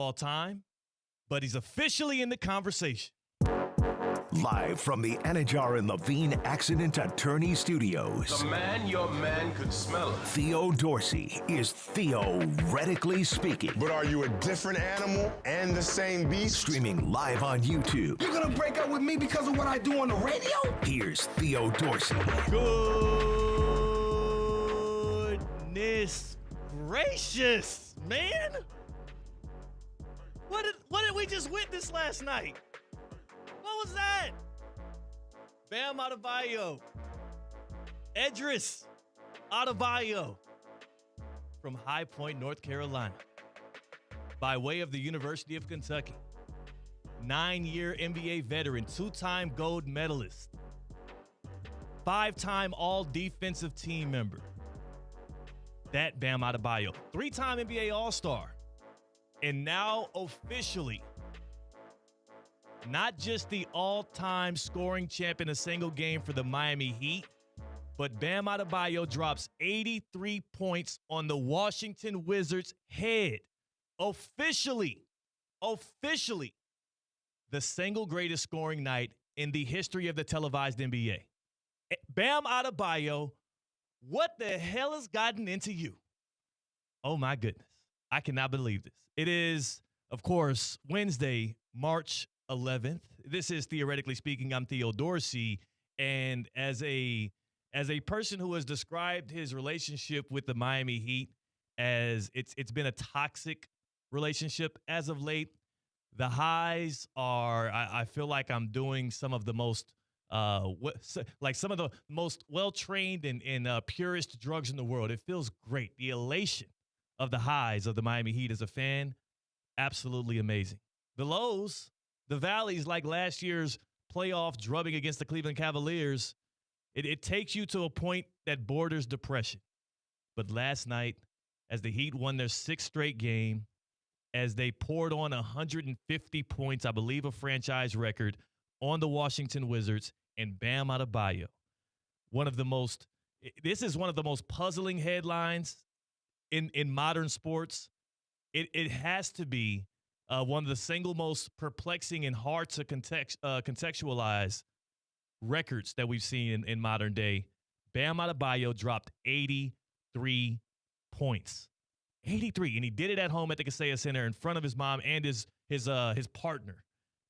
all time, but he's officially in the conversation. Live from the Anajar and Levine Accident Attorney Studios. The man your man could smell. Theo Dorsey is theoretically speaking. But are you a different animal and the same beast? Streaming live on YouTube. You're gonna break up with me because of what I do on the radio? Here's Theo Dorsey. Goodness gracious, man. What did we just witness last night? What was that? Bam Adebayo. Edris Adebayo from High Point, North Carolina, by way of the University of Kentucky. 9-year NBA veteran, 2-time gold medalist, 5-time all-defensive team member. That Bam Adebayo. 3-time NBA All-Star. And now officially not just the all-time scoring champ in a single game for the Miami Heat, but Bam Adebayo drops 83 points on the Washington Wizards' head. Officially, the single greatest scoring night in the history of the televised NBA. Bam Adebayo, what the hell has gotten into you? Oh, my goodness. I cannot believe this. It is, of course, Wednesday, March 11th. This is Theoretically Speaking. I'm Theo Dorsey, and as a person who has described his relationship with the Miami Heat as it's been a toxic relationship as of late. The highs are, I feel like I'm doing some of the most some of the most well-trained and purest drugs in the world. It feels great. The elation of the highs of the Miami Heat as a fan, absolutely amazing. The lows, the valleys, like last year's playoff drubbing against the Cleveland Cavaliers, it takes you to a point that borders depression. But last night, as the Heat won their 6th straight game, as they poured on 150 points, I believe a franchise record, on the Washington Wizards, and Bam Adebayo, this is one of the most puzzling headlines in modern sports. It has to be one of the single most perplexing and hard to contextualize records that we've seen in modern day. Bam Adebayo dropped 83 points. 83, and he did it at home at the Kaseya Center in front of his mom and his partner,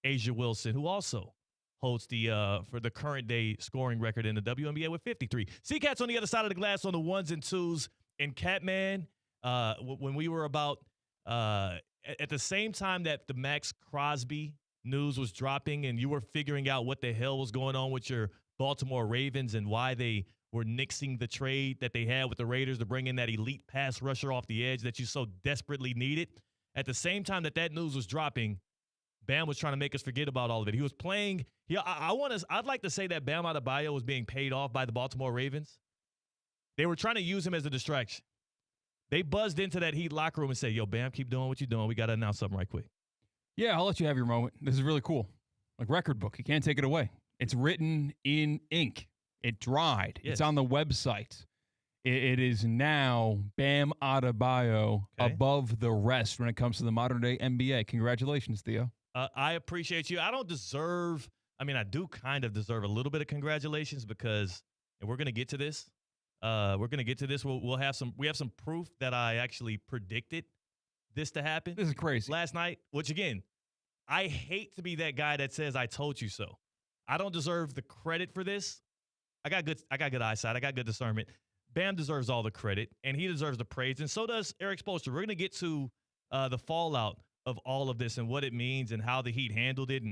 Asia Wilson, who also holds for the current day scoring record in the WNBA with 53. C-Katt's on the other side of the glass on the ones and twos. And Catman, when we were about at the same time that the Max Crosby news was dropping and you were figuring out what the hell was going on with your Baltimore Ravens and why they were nixing the trade that they had with the Raiders to bring in that elite pass rusher off the edge that you so desperately needed. At the same time that news was dropping, Bam was trying to make us forget about all of it. He was playing. I'd like to say that Bam Adebayo was being paid off by the Baltimore Ravens. They were trying to use him as a distraction. They buzzed into that Heat locker room and said, "Yo, Bam, keep doing what you're doing. We got to announce something right quick." Yeah, I'll let you have your moment. This is really cool. Like record book. You can't take it away. It's written in ink. It dried. Yes. It's on the website. It is now Bam Adebayo above the rest when it comes to the modern-day NBA. Congratulations, Theo. I appreciate you. I do kind of deserve a little bit of congratulations because, and we're going to get to this. We have some proof that I actually predicted this to happen. This is crazy. Last night, which again, I hate to be that guy that says I told you so. I don't deserve the credit for this. I got good eyesight. I got good discernment. Bam deserves all the credit, and he deserves the praise, and so does Eric Spoelstra. We're going to get to the fallout of all of this and what it means and how the Heat handled it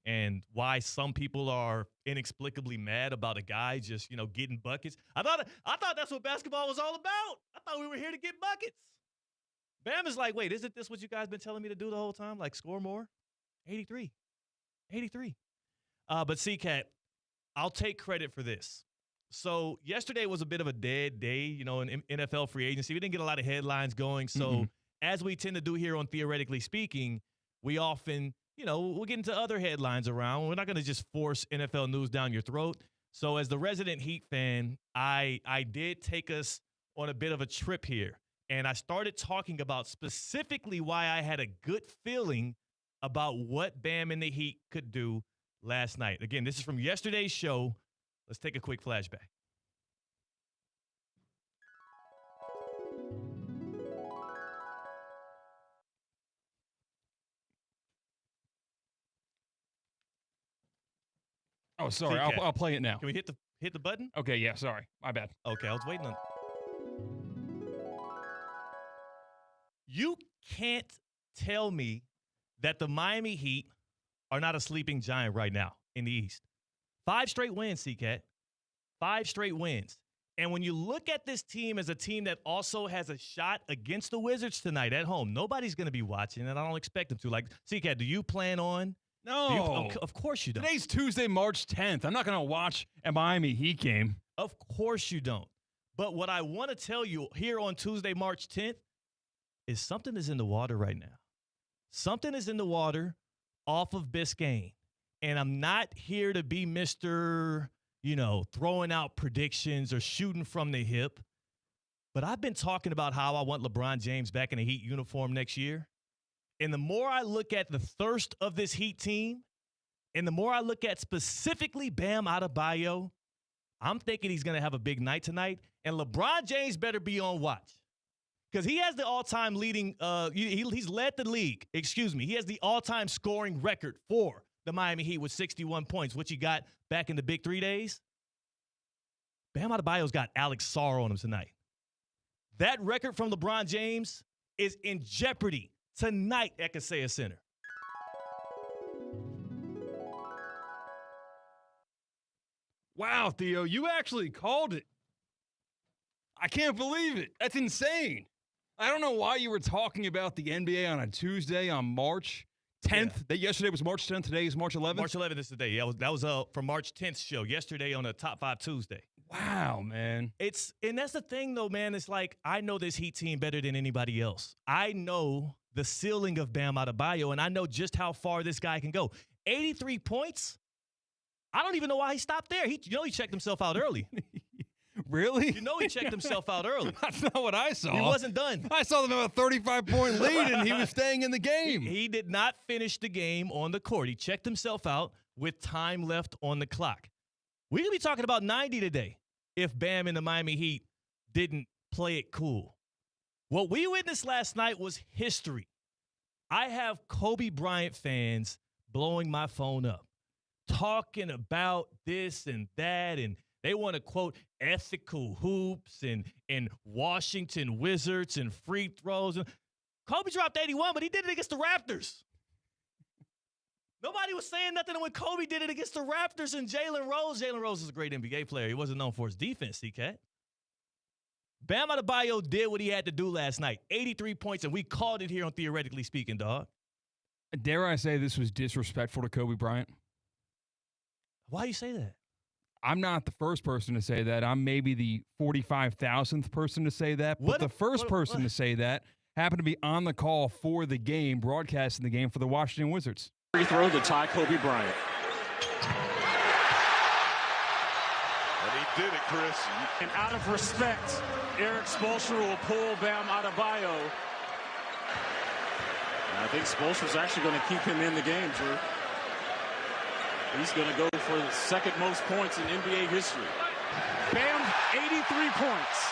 and why some people are inexplicably mad about a guy just, getting buckets. I thought that's what basketball was all about. I thought we were here to get buckets. Bam is like, wait, isn't this what you guys been telling me to do the whole time? Like, score more? 83. But C-Katt, I'll take credit for this. So yesterday was a bit of a dead day, in NFL free agency. We didn't get a lot of headlines going. So as we tend to do here on Theoretically Speaking, we often, we'll get into other headlines around. We're not going to just force NFL news down your throat. So as the resident Heat fan, I did take us on a bit of a trip here. And I started talking about specifically why I had a good feeling about what Bam and the Heat could do last night. Again, this is from yesterday's show. Let's take a quick flashback. Oh, sorry. C-Katt. I'll play it now. Can we hit the button? Okay, yeah, sorry. My bad. Okay, I was waiting on. You can't tell me that the Miami Heat are not a sleeping giant right now in the East. 5 straight wins, C-Katt. 5 straight wins. And when you look at this team as a team that also has a shot against the Wizards tonight at home, nobody's going to be watching, and I don't expect them to. Like, C-Katt, do you plan on? No. Of course you don't. Today's Tuesday, March 10th. I'm not going to watch a Miami Heat game. Of course you don't. But what I want to tell you here on Tuesday, March 10th, is something is in the water right now. Something is in the water off of Biscayne. And I'm not here to be Mr., throwing out predictions or shooting from the hip. But I've been talking about how I want LeBron James back in a Heat uniform next year. And the more I look at the thirst of this Heat team, and the more I look at specifically Bam Adebayo, I'm thinking he's going to have a big night tonight. And LeBron James better be on watch. Because he has the all-time leading he's led the league. He has the all-time scoring record for the Miami Heat with 61 points, which he got back in the Big 3 days. Bam Adebayo's got Alex Sarr on him tonight. That record from LeBron James is in jeopardy tonight at Kaseya Center. Wow, Theo, you actually called it. I can't believe it. That's insane. I don't know why you were talking about the NBA on a Tuesday on March 10th. Yeah. Yesterday was March 10th. Today is March 11th. March 11th is today. Yeah, that was from March 10th show. Yesterday on a Top 5 Tuesday. Wow, man. And that's the thing, though, man. It's like I know this Heat team better than anybody else. I know the ceiling of Bam Adebayo, and I know just how far this guy can go. 83 points? I don't even know why he stopped there. He checked himself out early. Really? He checked himself out early. That's not what I saw. He wasn't done. I saw them have a 35-point lead, and he was staying in the game. He did not finish the game on the court. He checked himself out with time left on the clock. We're going to be talking about 90 today if Bam and the Miami Heat didn't play it cool. What we witnessed last night was history. I have Kobe Bryant fans blowing my phone up, talking about this and that, and they want to quote ethical hoops and Washington Wizards and free throws. Kobe dropped 81, but he did it against the Raptors. Nobody was saying nothing when Kobe did it against the Raptors and Jalen Rose. Jalen Rose is a great NBA player. He wasn't known for his defense, C-Katt. Bam Adebayo did what he had to do last night. 83 points, and we called it here on Theoretically Speaking, dog. Dare I say this was disrespectful to Kobe Bryant? Why do you say that? I'm not the first person to say that. I'm maybe the 45,000th person to say that. But the first person to say that happened to be on the call for the game, broadcasting the game for the Washington Wizards. Free throw to tie Kobe Bryant. And he did it, Chris. And out of respect, Eric Spoelstra will pull Bam Adebayo. And I think Spoelstra's actually going to keep him in the game, Drew. He's going to go for the second most points in NBA history. Bam, 83 points.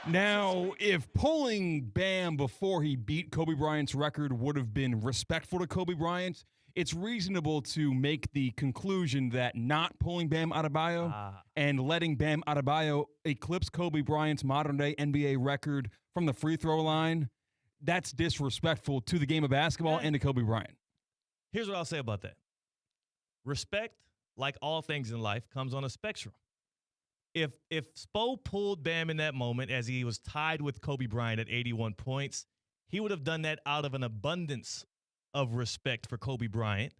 Now, if pulling Bam before he beat Kobe Bryant's record would have been respectful to Kobe Bryant, it's reasonable to make the conclusion that not pulling Bam Adebayo and letting Bam Adebayo eclipse Kobe Bryant's modern-day NBA record from the free throw line, that's disrespectful to the game of basketball and to Kobe Bryant. Here's what I'll say about that. Respect, like all things in life, comes on a spectrum. If Spo pulled Bam in that moment as he was tied with Kobe Bryant at 81 points, he would have done that out of an abundance of respect for Kobe Bryant,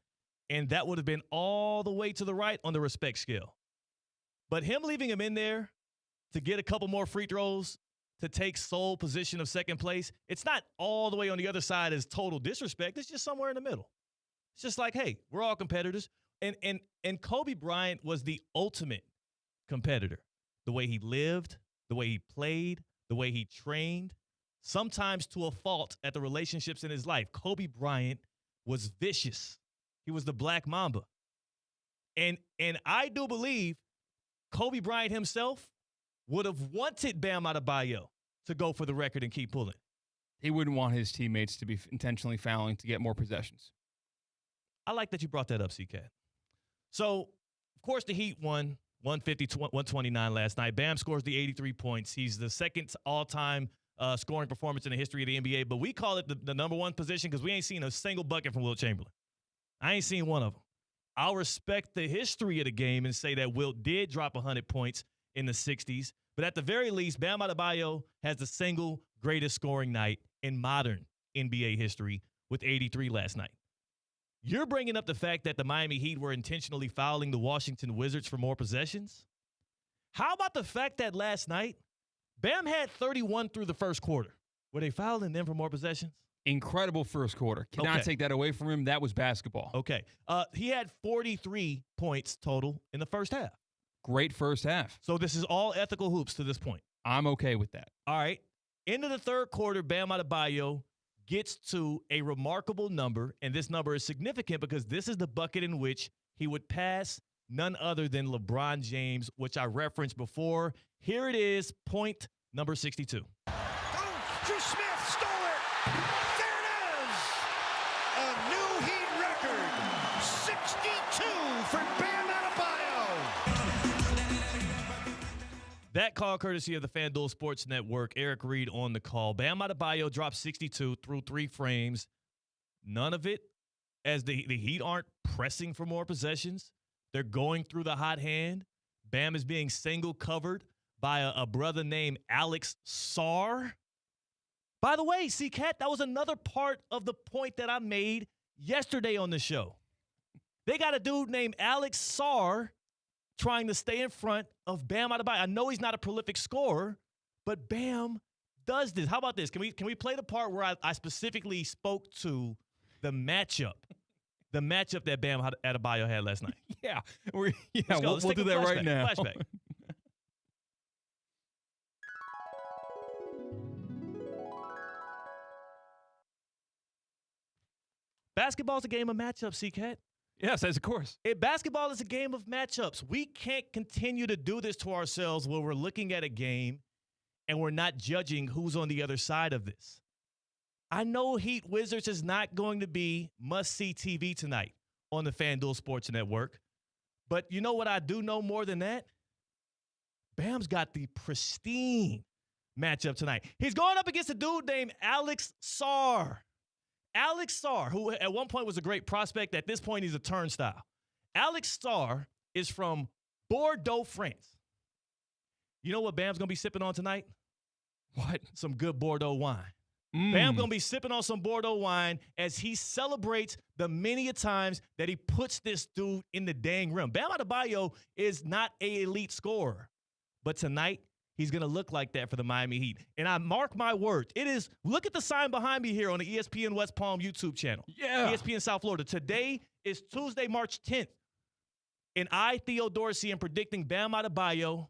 and that would have been all the way to the right on the respect scale. But him leaving him in there to get a couple more free throws to take sole position of second place, it's not all the way on the other side as total disrespect. It's just somewhere in the middle. It's just like, hey, we're all competitors. And Kobe Bryant was the ultimate competitor. The way he lived, the way he played, the way he trained, sometimes to a fault at the relationships in his life. Kobe Bryant was vicious. He was the Black Mamba. And I do believe Kobe Bryant himself would have wanted Bam Adebayo to go for the record and keep pulling. He wouldn't want his teammates to be intentionally fouling to get more possessions. I like that you brought that up, C-Katt. So, of course, the Heat won 150-129 last night. Bam scores the 83 points. He's the second all-time scoring performance in the history of the NBA, but we call it the number one position because we ain't seen a single bucket from Wilt Chamberlain. I ain't seen one of them. I'll respect the history of the game and say that Wilt did drop 100 points in the 60s, but at the very least, Bam Adebayo has the single greatest scoring night in modern NBA history with 83 last night. You're bringing up the fact that the Miami Heat were intentionally fouling the Washington Wizards for more possessions? How about the fact that last night, Bam had 31 through the first quarter? Were they fouling them for more possessions? Incredible first quarter. Cannot take that away from him. That was basketball. Okay. He had 43 points total in the first half. Great first half. So this is all ethical hoops to this point. I'm okay with that. All right. Into the third quarter, Bam Adebayo gets to a remarkable number, and this number is significant because this is the bucket in which he would pass none other than LeBron James, which I referenced before. Here it is, point number 62. Smith stole it. There it is. A new Heat record. 62 for Bam Adebayo. That call courtesy of the FanDuel Sports Network. Eric Reed on the call. Bam Adebayo dropped 62 through 3 frames. None of it as the Heat aren't pressing for more possessions. They're going through the hot hand. Bam is being single covered by a brother named Alex Sarr. By the way, C-Katt, that was another part of the point that I made yesterday on the show. They got a dude named Alex Sarr trying to stay in front of Bam Adebayo. I know he's not a prolific scorer, but Bam does this. How about this? Can we play the part where I specifically spoke to the matchup that Bam Adebayo had last night? Yeah, we'll do that right now. Flashback. Basketball's a game of matchups, C-Katt. Yes, of course. Basketball is a game of matchups. We can't continue to do this to ourselves where we're looking at a game and we're not judging who's on the other side of this. I know Heat Wizards is not going to be must-see TV tonight on the FanDuel Sports Network. But you know what I do know more than that? Bam's got the pristine matchup tonight. He's going up against a dude named Alex Sarr. Alex Sarr, who at one point was a great prospect, at this point he's a turnstile. Alex Sarr is from Bordeaux, France. You know what Bam's going to be sipping on tonight? What? Some good Bordeaux wine. Bam going to be sipping on some Bordeaux wine as he celebrates the many a times that he puts this dude in the dang rim. Bam Adebayo is not an elite scorer, but tonight he's going to look like that for the Miami Heat. And I mark my words. It is, look at the sign behind me here on the ESPN West Palm YouTube channel. Yeah. ESPN South Florida. Today is Tuesday, March 10th. And I, Theo Dorsey, am predicting Bam Adebayo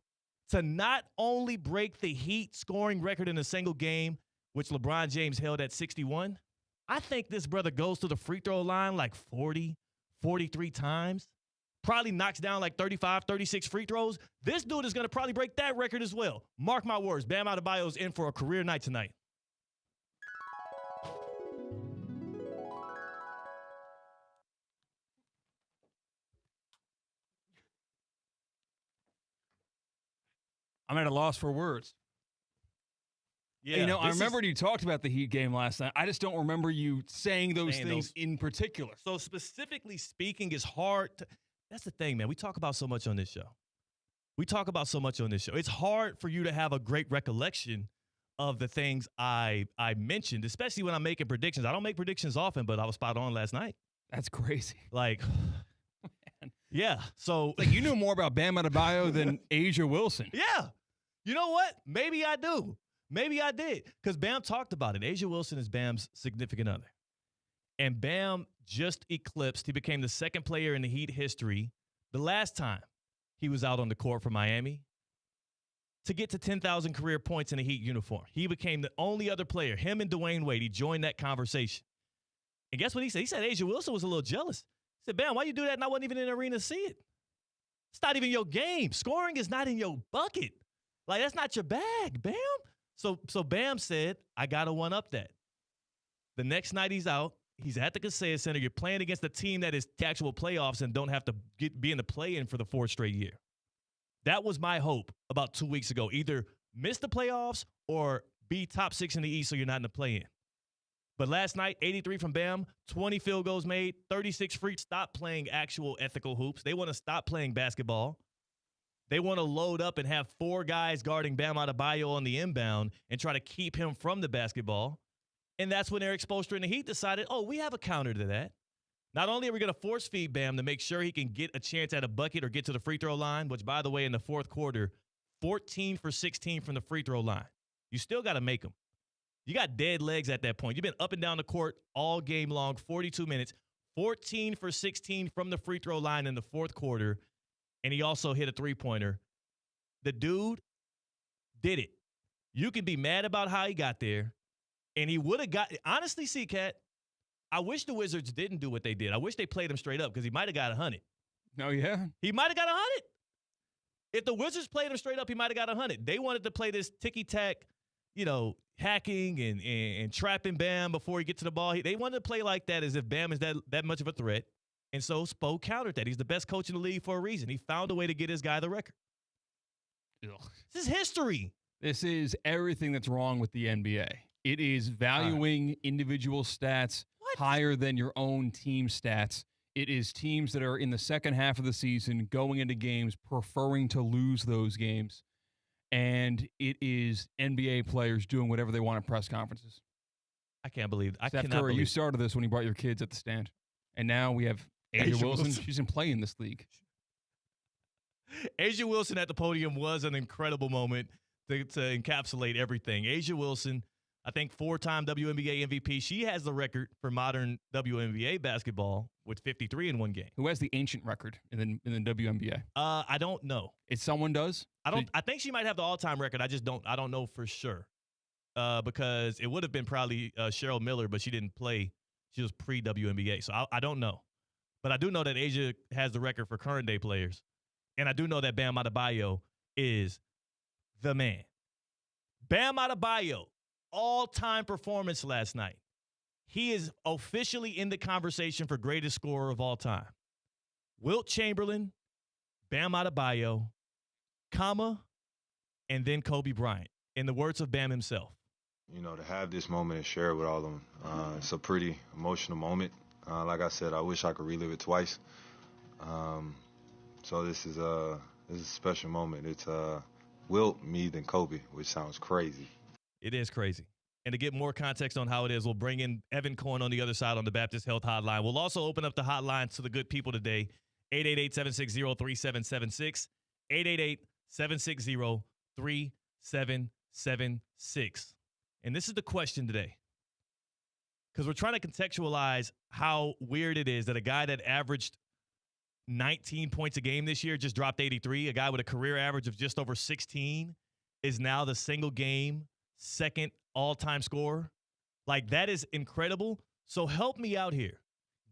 to not only break the Heat scoring record in a single game, which LeBron James held at 61. I think this brother goes to the free throw line like 40, 43 times. Probably knocks down like 35, 36 free throws. This dude is going to probably break that record as well. Mark my words. Bam Adebayo is in for a career night tonight. I'm at a loss for words. Yeah, I remembered you talked about the Heat game last night. I just don't remember you saying those things in particular. So specifically speaking, it's hard to, that's the thing, man. We talk about so much on this show. It's hard for you to have a great recollection of the things I mentioned, especially when I'm making predictions. I don't make predictions often, but I was spot on last night. That's crazy. Like, man. Yeah. So like you knew more about Bam Adebayo than Asia Wilson. Yeah. You know what? Maybe I do. Maybe I did, because Bam talked about it. Asia Wilson is Bam's significant other. And Bam just eclipsed. He became the second player in the Heat history. The last time he was out on the court for Miami to get to 10,000 career points in a Heat uniform. He became the only other player, him and Dwayne Wade. He joined that conversation. And guess what he said? He said Asia Wilson was a little jealous. He said, Bam, why you do that and I wasn't even in the arena to see it? It's not even your game. Scoring is not in your bucket. Like, that's not your bag, Bam. So Bam said, I got to one-up that. The next night he's out. He's at the Kaseya Center. You're playing against a team that is the actual playoffs and don't have to be in the play-in for the fourth straight year. That was my hope about 2 weeks ago. Either miss the playoffs or be top 6 in the East so you're not in the play-in. But last night, 83 from Bam, 20 field goals made, 36 free. Stop playing actual ethical hoops. They want to stop playing basketball. They want to load up and have 4 guys guarding Bam Adebayo on the inbound and try to keep him from the basketball. And that's when Eric Spoelstra and the Heat decided, oh, we have a counter to that. Not only are we going to force feed Bam to make sure he can get a chance at a bucket or get to the free throw line, which, by the way, in the fourth quarter, 14 for 16 from the free throw line. You still got to make them. You got dead legs at that point. You've been up and down the court all game long, 42 minutes, 14 for 16 from the free throw line in the fourth quarter, and he also hit a three-pointer. The dude did it. You can be mad about how he got there, and he would have got – honestly, C-Katt, I wish the Wizards didn't do what they did. I wish they played him straight up because he might have got 100. Oh, yeah? He might have got 100. If the Wizards played him straight up, he might have got 100. They wanted to play this ticky-tack, hacking and trapping Bam before he gets to the ball. They wanted to play like that as if Bam is that much of a threat. And so Spo countered that. He's the best coach in the league for a reason. He found a way to get his guy the record. Ugh. This is history. This is everything that's wrong with the NBA. It is valuing individual stats higher than your own team stats. It is teams that are in the second half of the season going into games preferring to lose those games. And it is NBA players doing whatever they want at press conferences. I can't believe it. Steph Curry, you started this when you brought your kids at the stand. And now we have Asia Wilson. She's in play in this league. Asia Wilson at the podium was an incredible moment to encapsulate everything. Asia Wilson, I think 4-time WNBA MVP. She has the record for modern WNBA basketball with 53 in one game. Who has the ancient record in the WNBA? I don't know. If someone does? I think she might have the all-time record. I don't know for sure. Because it would have been probably Cheryl Miller, but she didn't play. She was pre-WNBA. So I don't know. But I do know that Asia has the record for current day players. And I do know that Bam Adebayo is the man. Bam Adebayo, all-time performance last night. He is officially in the conversation for greatest scorer of all time. Wilt Chamberlain, Bam Adebayo, and then Kobe Bryant, in the words of Bam himself. To have this moment and share it with all of them, it's a pretty emotional moment. Like I said, I wish I could relive it twice. So this is a special moment. It's Wilt, me, then Kobe, which sounds crazy. It is crazy. And to get more context on how it is, we'll bring in Evan Cohen on the other side on the Baptist Health Hotline. We'll also open up the hotline to the good people today, 888-760-3776, 888-760-3776. And this is the question today, because we're trying to contextualize how weird it is that a guy that averaged 19 points a game this year just dropped 83. A guy with a career average of just over 16 is now the single game second all-time scorer. Like, that is incredible. So help me out here.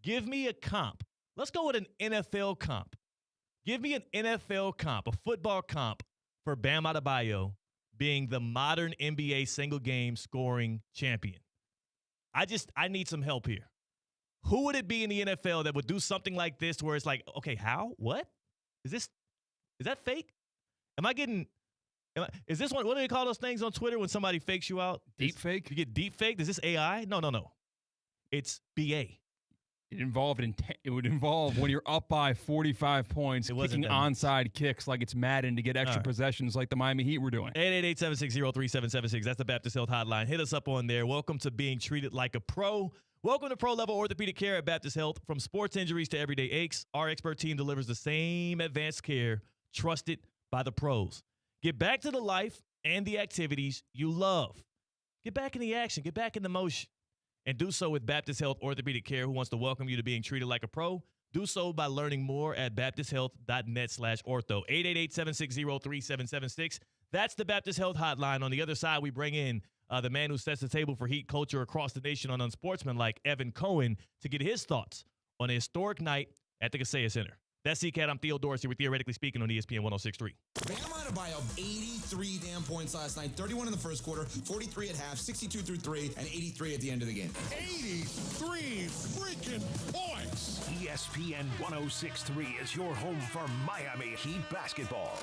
Give me a comp. Let's go with an NFL comp. Give me an NFL comp, a football comp for Bam Adebayo being the modern NBA single game scoring champion. I need some help here. Who would it be in the NFL that would do something like this where it's like, okay, how? What? Is that fake? Is this one, what do they call those things on Twitter when somebody fakes you out? Deep fake? You get deep faked? Is this AI? No. It's BA. It would involve when you're up by 45 points, kicking onside kicks like it's Madden to get extra possessions like the Miami Heat were doing. 888-760-3776. That's the Baptist Health Hotline. Hit us up on there. Welcome to being treated like a pro. Welcome to pro-level orthopedic care at Baptist Health. From sports injuries to everyday aches, our expert team delivers the same advanced care trusted by the pros. Get back to the life and the activities you love. Get back in the action. Get back in the motion. And do so with Baptist Health Orthopedic Care, who wants to welcome you to being treated like a pro. Do so by learning more at baptisthealth.net/ortho. 888-760-3776. That's the Baptist Health Hotline. On the other side, we bring in the man who sets the table for Heat culture across the nation on Unsportsmanlike, Evan Cohen, to get his thoughts on a historic night at the Kaseya Center. That's C-Katt. I'm Theo Dorsey with Theoretically Speaking on ESPN 106.3. Bam Adebayo, 83 damn points last night, 31 in the first quarter, 43 at half, 62 through 3, and 83 at the end of the game. 83 freaking points. ESPN 106.3 is your home for Miami Heat basketball.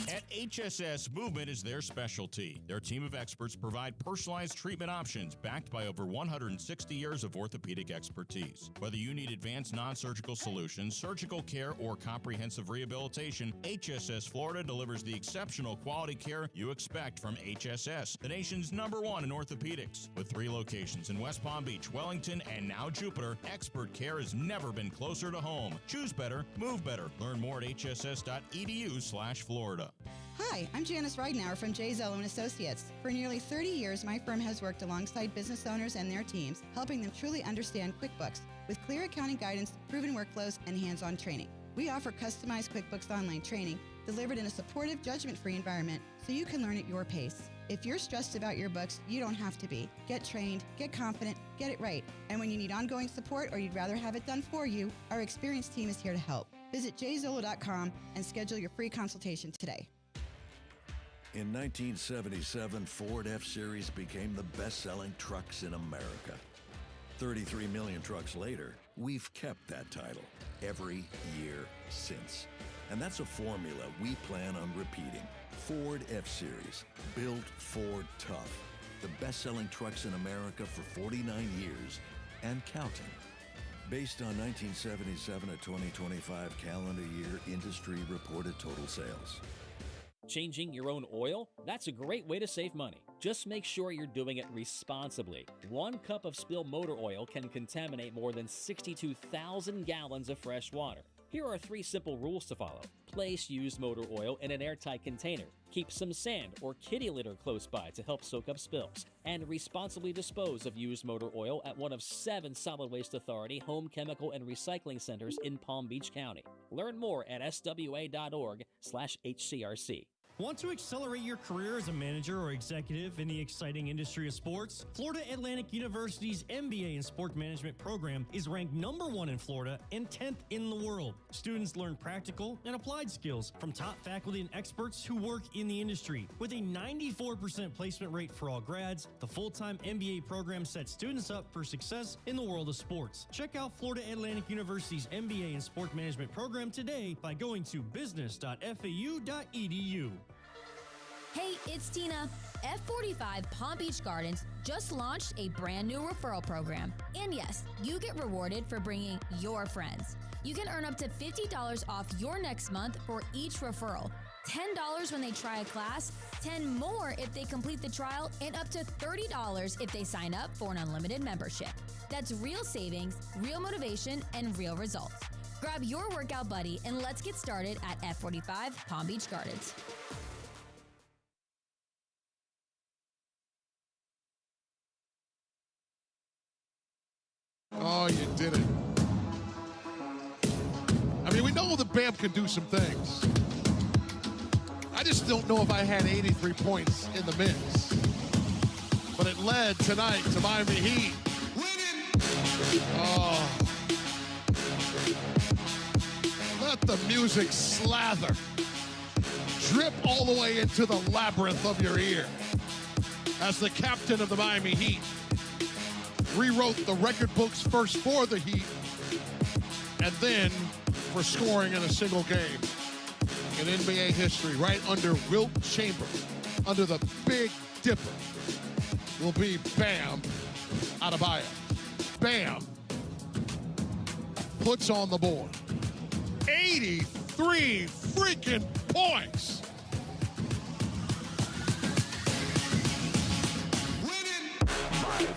At HSS, movement is their specialty. Their team of experts provide personalized treatment options backed by over 160 years of orthopedic expertise. Whether you need advanced non-surgical solutions, surgical care, or comprehensive rehabilitation, HSS Florida delivers the exceptional quality care you expect from HSS, the nation's #1 in orthopedics. With 3 locations in West Palm Beach, Wellington, and now Jupiter, expert care has never been closer to home. Choose better, move better. Learn more at hss.edu/Florida. Hi, I'm Janice Ridenour from J. Zello & Associates. For nearly 30 years, my firm has worked alongside business owners and their teams, helping them truly understand QuickBooks with clear accounting guidance, proven workflows, and hands-on training. We offer customized QuickBooks Online training delivered in a supportive, judgment-free environment so you can learn at your pace. If you're stressed about your books, you don't have to be. Get trained, get confident, get it right. And when you need ongoing support or you'd rather have it done for you, our experienced team is here to help. Visit jzolo.com and schedule your free consultation today. In 1977, Ford F-Series became the best-selling trucks in America. 33 million trucks later, we've kept that title every year since. And that's a formula we plan on repeating. Ford F-Series, built Ford tough. The best-selling trucks in America for 49 years and counting. Based on 1977 to 2025 calendar year industry reported total sales. Changing your own oil? That's a great way to save money. Just make sure you're doing it responsibly. 1 cup of spilled motor oil can contaminate more than 62,000 gallons of fresh water. Here are 3 simple rules to follow. Place used motor oil in an airtight container. Keep some sand or kitty litter close by to help soak up spills. And responsibly dispose of used motor oil at one of 7 Solid Waste Authority home chemical and recycling centers in Palm Beach County. Learn more at swa.org/HCRC. Want to accelerate your career as a manager or executive in the exciting industry of sports? Florida Atlantic University's MBA in Sport Management program is ranked #1 in Florida and 10th in the world. Students learn practical and applied skills from top faculty and experts who work in the industry. With a 94% placement rate for all grads, the full-time MBA program sets students up for success in the world of sports. Check out Florida Atlantic University's MBA in Sport Management program today by going to business.fau.edu. Hey, it's Tina. F45 Palm Beach Gardens just launched a brand new referral program. And yes, you get rewarded for bringing your friends. You can earn up to $50 off your next month for each referral. $10 when they try a class, $10 more if they complete the trial, and up to $30 if they sign up for an unlimited membership. That's real savings, real motivation, and real results. Grab your workout buddy and let's get started at F45 Palm Beach Gardens. Oh, you did it. I mean, we know the Bam can do some things. I just don't know if I had 83 points in the mix. But it led tonight to Miami Heat. Oh. Let the music slather. Drip all the way into the labyrinth of your ear. As the captain of the Miami Heat rewrote the record books first for the Heat and then for scoring in a single game in NBA history, right under Wilt Chamberlain, under the Big Dipper, will be Bam Adebayo. Bam puts on the board 83 freaking points.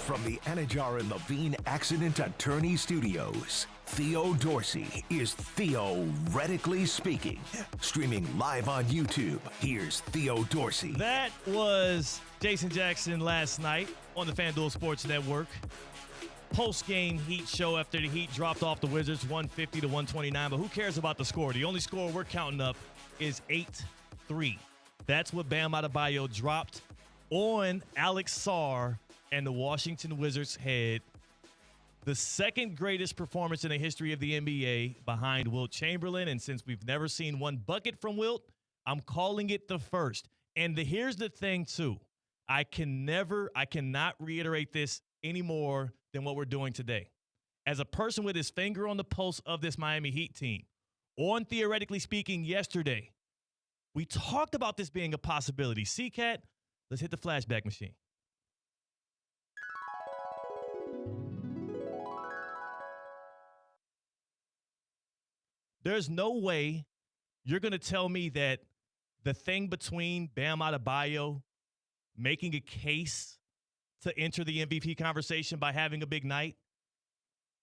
From the Anajar and Levine Accident Attorney Studios, Theo Dorsey is Theoretically Speaking. Streaming live on YouTube, here's Theo Dorsey. That was Jason Jackson last night on the FanDuel Sports Network. Post-game Heat show after the Heat dropped off the Wizards 150-129. But who cares about the score? The only score we're counting up is 8-3. That's what Bam Adebayo dropped on Alex Sarr and the Washington Wizards' head. The second greatest performance in the history of the NBA behind Wilt Chamberlain. And since we've never seen one bucket from Wilt, I'm calling it the first. And here's the thing, too. I cannot reiterate this any more than what we're doing today. As a person with his finger on the pulse of this Miami Heat team, on Theoretically Speaking yesterday, we talked about this being a possibility. C-Katt, let's hit the flashback machine. There's no way you're going to tell me that the thing between Bam Adebayo making a case to enter the MVP conversation by having a big night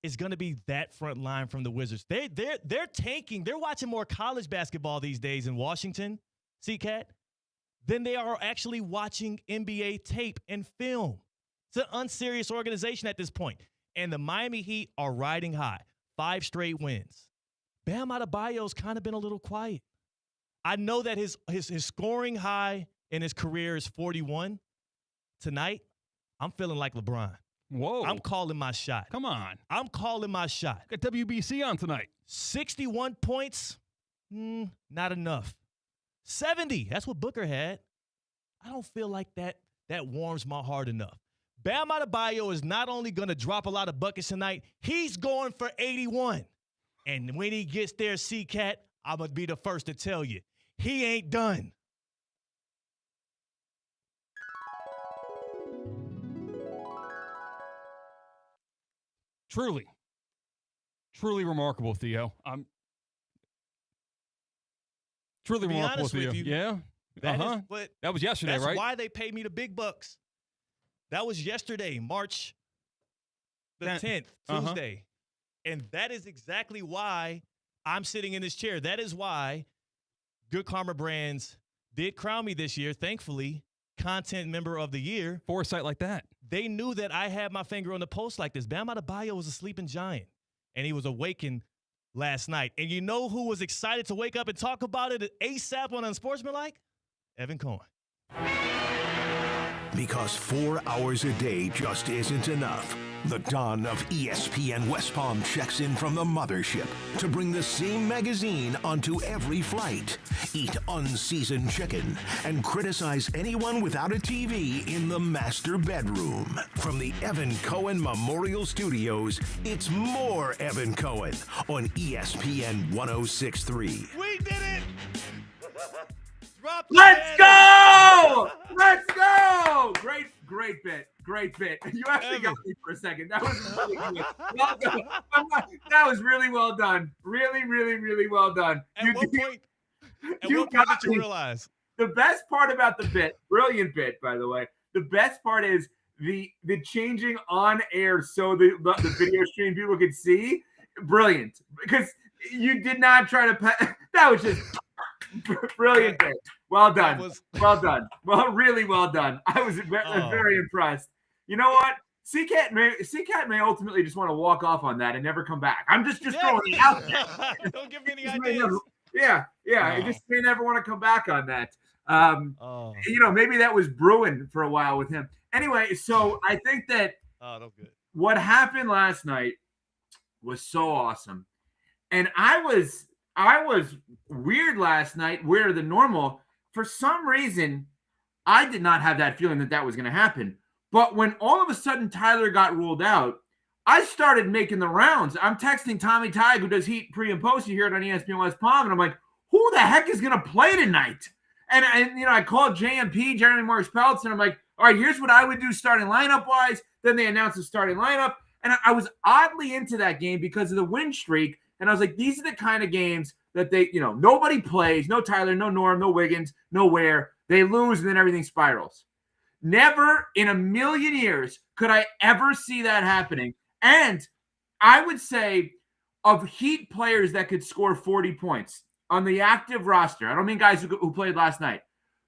is going to be that front line from the Wizards. They're tanking. They're watching more college basketball these days in Washington, C-Katt, than they are actually watching NBA tape and film. It's an unserious organization at this point. And the Miami Heat are riding high. 5 straight wins. Bam Adebayo's kind of been a little quiet. I know that his scoring high in his career is 41. Tonight, I'm feeling like LeBron. Whoa. I'm calling my shot. Come on. I'm calling my shot. Got WBC on tonight. 61 points, not enough. 70, that's what Booker had. I don't feel like that warms my heart enough. Bam Adebayo is not only going to drop a lot of buckets tonight, he's going for 81. And when he gets there, C-Katt, I'm going to be the first to tell you, he ain't done. Truly remarkable, Theo. Truly remarkable, Theo. Yeah. That was yesterday, that's right? That's why they paid me the big bucks. That was yesterday, March the 10th, Tuesday. And that is exactly why I'm sitting in this chair. That is why Good Karma Brands did crown me this year, thankfully, Content Member of the Year. Foresight like that. They knew that I had my finger on the pulse like this. Bam Adebayo was a sleeping giant, and he was awakened last night. And you know who was excited to wake up and talk about it ASAP on Unsportsmanlike? Evan Cohen. Because 4 hours a day just isn't enough. The Don of ESPN West Palm checks in from the mothership to bring the same magazine onto every flight, eat unseasoned chicken, and criticize anyone without a TV in the master bedroom. From the Evan Cohen Memorial Studios, it's more Evan Cohen on ESPN 106.3. We did it! Let's go! Let's go! Great bit. You actually got me for a second. That was really good. Well done. That was really well done. Really well done. At what point did you realize? The best part about the bit, brilliant bit, by the way, the best part is the changing on air so the video stream people could see. Brilliant. Because you did not try to that was just brilliant bit. Well done. Well done. Well, really well done. I was very impressed. You know what? C-Katt may ultimately just want to walk off on that and never come back. I'm just throwing it out there. Don't give me any ideas. I just may never want to come back on that. Maybe that was brewing for a while with him. Anyway, so I think that what happened last night was so awesome. And I was weird last night, weirder than normal. For some reason, I did not have that feeling that was going to happen. But when all of a sudden Tyler got ruled out, I started making the rounds. I'm texting Tommy Tighe, who does Heat pre and post. You hear it on ESPN West Palm, and I'm like, who the heck is going to play tonight? And I called JMP, Jeremy Morris Peltz, and I'm like, all right, here's what I would do starting lineup-wise. Then they announced the starting lineup. And I was oddly into that game because of the win streak. And I was like, these are the kind of games that nobody plays. No Tyler, no Norm, no Wiggins, no Ware. They lose, and then everything spirals. Never in a million years could I ever see that happening. And I would say of Heat players that could score 40 points on the active roster, I don't mean guys who played last night,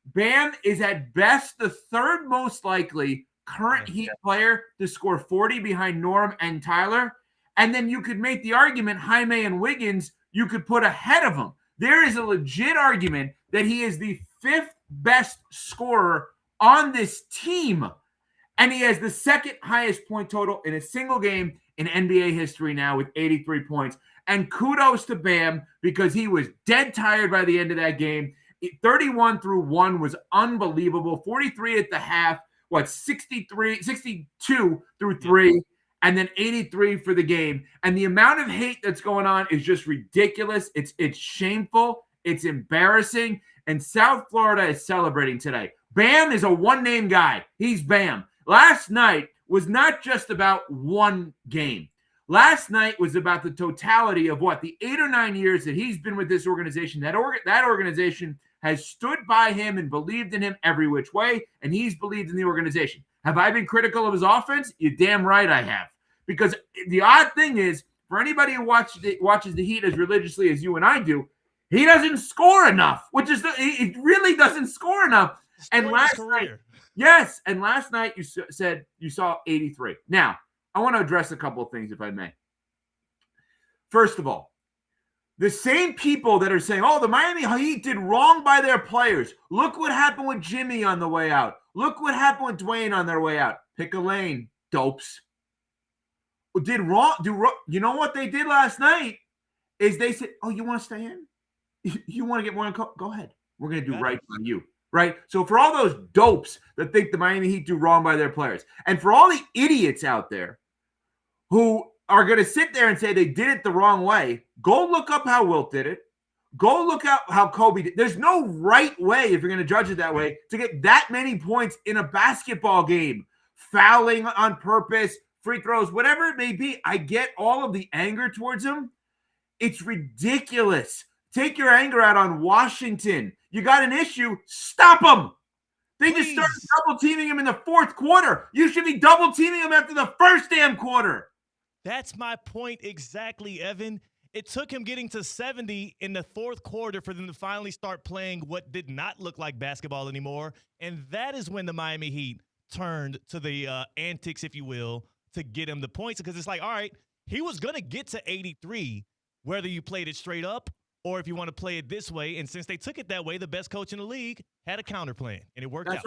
Bam is at best the third most likely current Heat player to score 40 behind Norm and Tyler. And then you could make the argument Jaime and Wiggins you could put ahead of him. There is a legit argument that he is the 5th best scorer on this team. And he has the second highest point total in a single game in NBA history now with 83 points. And kudos to Bam because he was dead tired by the end of that game. 31 through 1 was unbelievable. 43 at the half, 62 through 3, and then 83 for the game. And the amount of hate that's going on is just ridiculous. It's shameful. It's embarrassing. And South Florida is celebrating today. Bam is a one-name guy. He's Bam. Last night was not just about one game. Last night was about the totality of the 8 or 9 years that he's been with this organization. That organization has stood by him and believed in him every which way, and he's believed in the organization. Have I been critical of his offense? You're damn right I have. Because the odd thing is, for anybody who watches the Heat as religiously as you and I do, he doesn't score enough, he really doesn't score enough. And last night you said you saw 83. Now, I want to address a couple of things, if I may. First of all, the same people that are saying, the Miami Heat did wrong by their players. Look what happened with Jimmy on the way out. Look what happened with Dwayne on their way out. Pick a lane, dopes. You know what they did last night is they said, you want to stay in? You want to get more? Go ahead. We're going to do right by you. Right? So for all those dopes that think the Miami Heat do wrong by their players, and for all the idiots out there who are going to sit there and say they did it the wrong way, go look up how Wilt did it. Go look up how Kobe did. There's no right way, if you're going to judge it that way, to get that many points in a basketball game. Fouling on purpose, free throws, whatever it may be. I get all of the anger towards him. It's ridiculous. Take your anger out on Washington. You got an issue, stop them. They just started double teaming him in the fourth quarter. You should be double teaming him after the first damn quarter. That's my point exactly, Evan. It took him getting to 70 in the fourth quarter for them to finally start playing what did not look like basketball anymore. And that is when the Miami Heat turned to the antics, if you will, to get him the points. Because it's like, all right, he was going to get to 83, whether you played it straight up or if you want to play it this way. And since they took it that way, the best coach in the league had a counter plan, and it worked out.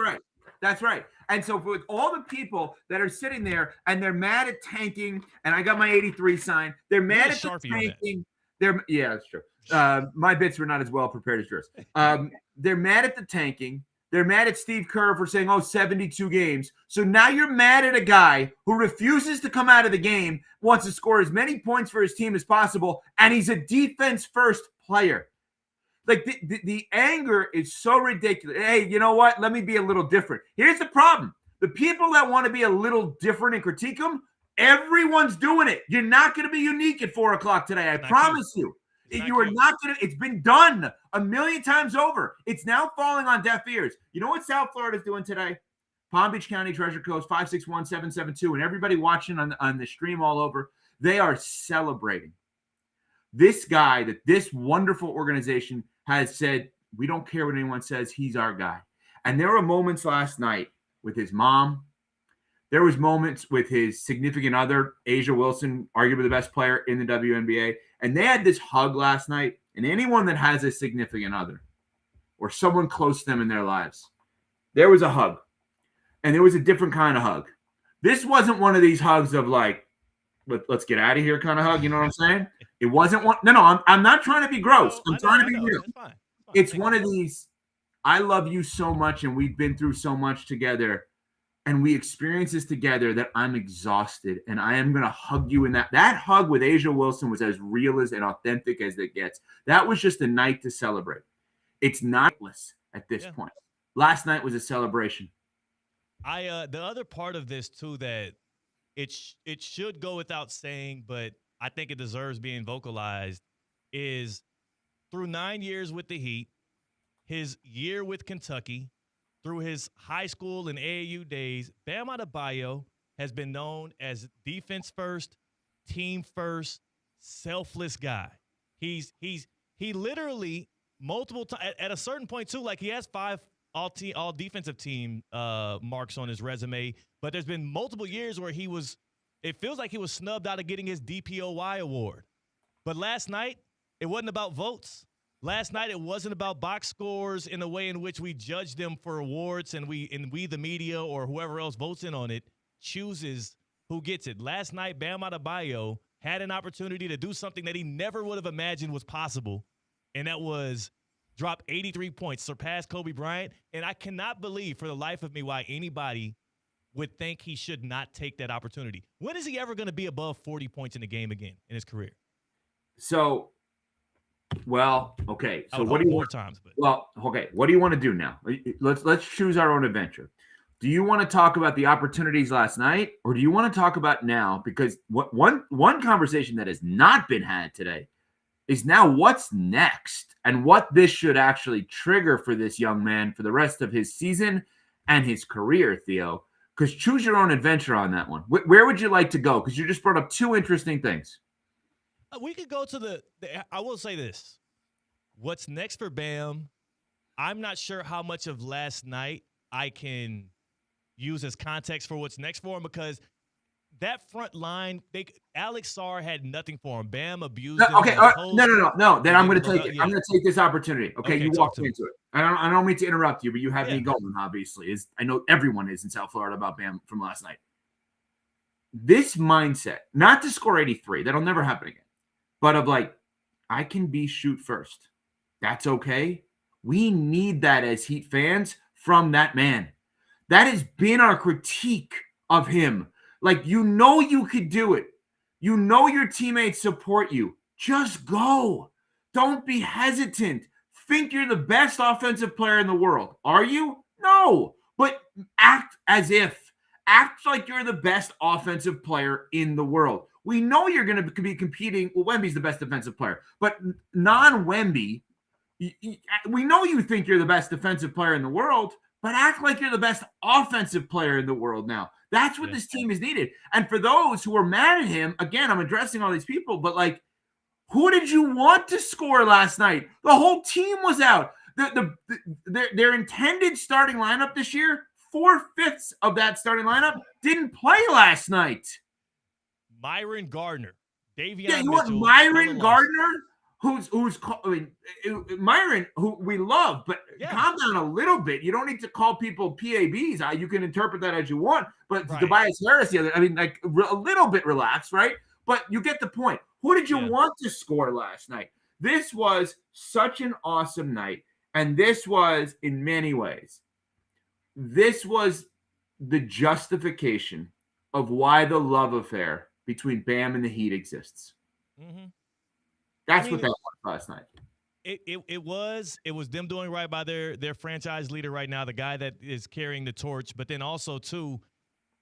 That's right. And so for all the people that are sitting there and they're mad at tanking, and I got my 83 sign, they're mad at the tanking. That's true. My bits were not as well prepared as yours. They're mad at the tanking. They're mad at Steve Kerr for saying, 72 games. So now you're mad at a guy who refuses to come out of the game, wants to score as many points for his team as possible, and he's a defense-first player. Like, the anger is so ridiculous. Hey, you know what? Let me be a little different. Here's the problem. The people that want to be a little different and critique them, everyone's doing it. You're not going to be unique at 4 o'clock today. I promise you. You are not going to. It's been done a million times over. It's now falling on deaf ears. You know what South Florida is doing today? Palm Beach County Treasure Coast 561-772, and everybody watching on the stream all over, they are celebrating this guy that this wonderful organization has said, we don't care what anyone says, he's our guy. And there were moments last night with his mom. There was moments with his significant other, Asia Wilson, arguably the best player in the WNBA. And they had this hug last night. And anyone that has a significant other or someone close to them in their lives, there was a hug. And there was a different kind of hug. This wasn't one of these hugs of like, let's get out of here kind of hug. You know what I'm saying? It wasn't one. No, I'm not trying to be gross. I'm trying to be real. It's one of these, I love you so much and we've been through so much together and we experience this together that I'm exhausted and I am going to hug you in that. That hug with Asia Wilson was as real as and authentic as it gets. That was just a night to celebrate. It's not at this point. Last night was a celebration. The other part of this too that it should go without saying, but I think it deserves being vocalized, is through 9 years with the Heat, his year with Kentucky, through his high school and AAU days, Bam Adebayo has been known as defense first, team first, selfless guy. He literally multiple times at a certain point too, like he has 5 all defensive team marks on his resume, but there's been multiple years where it feels like he was snubbed out of getting his DPOY award. But last night, it wasn't about votes. last night it wasn't about box scores in the way in which we judge them for awards and we, the media or whoever else votes in on it, chooses who gets it. Last night, Bam Adebayo had an opportunity to do something that he never would have imagined was possible, and that was drop 83 points, surpass Kobe Bryant. And I cannot believe for the life of me why anybody would think he should not take that opportunity. When is he ever going to be above 40 points in a game again in his career? So, well, okay. So what do you want? Times, but. Well, okay. What do you want to do now? Let's choose our own adventure. Do you want to talk about the opportunities last night, or do you want to talk about now? Because one conversation that has not been had today is now what's next and what this should actually trigger for this young man for the rest of his season and his career, Theo. Because choose your own adventure on that one. Where would you like to go? Because you just brought up two interesting things. We could go to I will say this. What's next for Bam? I'm not sure how much of last night I can use as context for what's next for him, because that front line, Alex Sarr had nothing for him. Bam abused him. Okay, no. Then I'm going to take it. I'm going to take this opportunity. Okay, you walked into it. I don't mean to interrupt you, but you have me going, obviously. I know everyone is in South Florida about Bam from last night. This mindset, not to score 83, that'll never happen again, but of like, I can be shoot first. That's okay. We need that as Heat fans from that man. That has been our critique of him. Like, you could do it. Your teammates support you. Just go. Don't be hesitant. Think you're the best offensive player in the world. Are you? No. But act as if. Act like you're the best offensive player in the world. We know you're going to be competing. Well, Wemby's the best defensive player. But non-Wemby, we know you think you're the best defensive player in the world, but act like you're the best offensive player in the world now. That's what this team is needed. And for those who are mad at him, again, I'm addressing all these people, but like, who did you want to score last night? The whole team was out. Their intended starting lineup this year, 4/5 of that starting lineup didn't play last night. Myron Gardner, Davion Yeah, you Mitchell, want Myron Gardner? Myron, who we love, but calm down a little bit. You don't need to call people PABs. You can interpret that as you want, but Tobias Harris, a little bit relaxed, right? But you get the point. Who did you want to score last night? This was such an awesome night, and this was, in many ways, this was the justification of why the love affair between Bam and the Heat exists. Mm-hmm. That's what that was last night. It was them doing right by their franchise leader right now, the guy that is carrying the torch. But then also, too,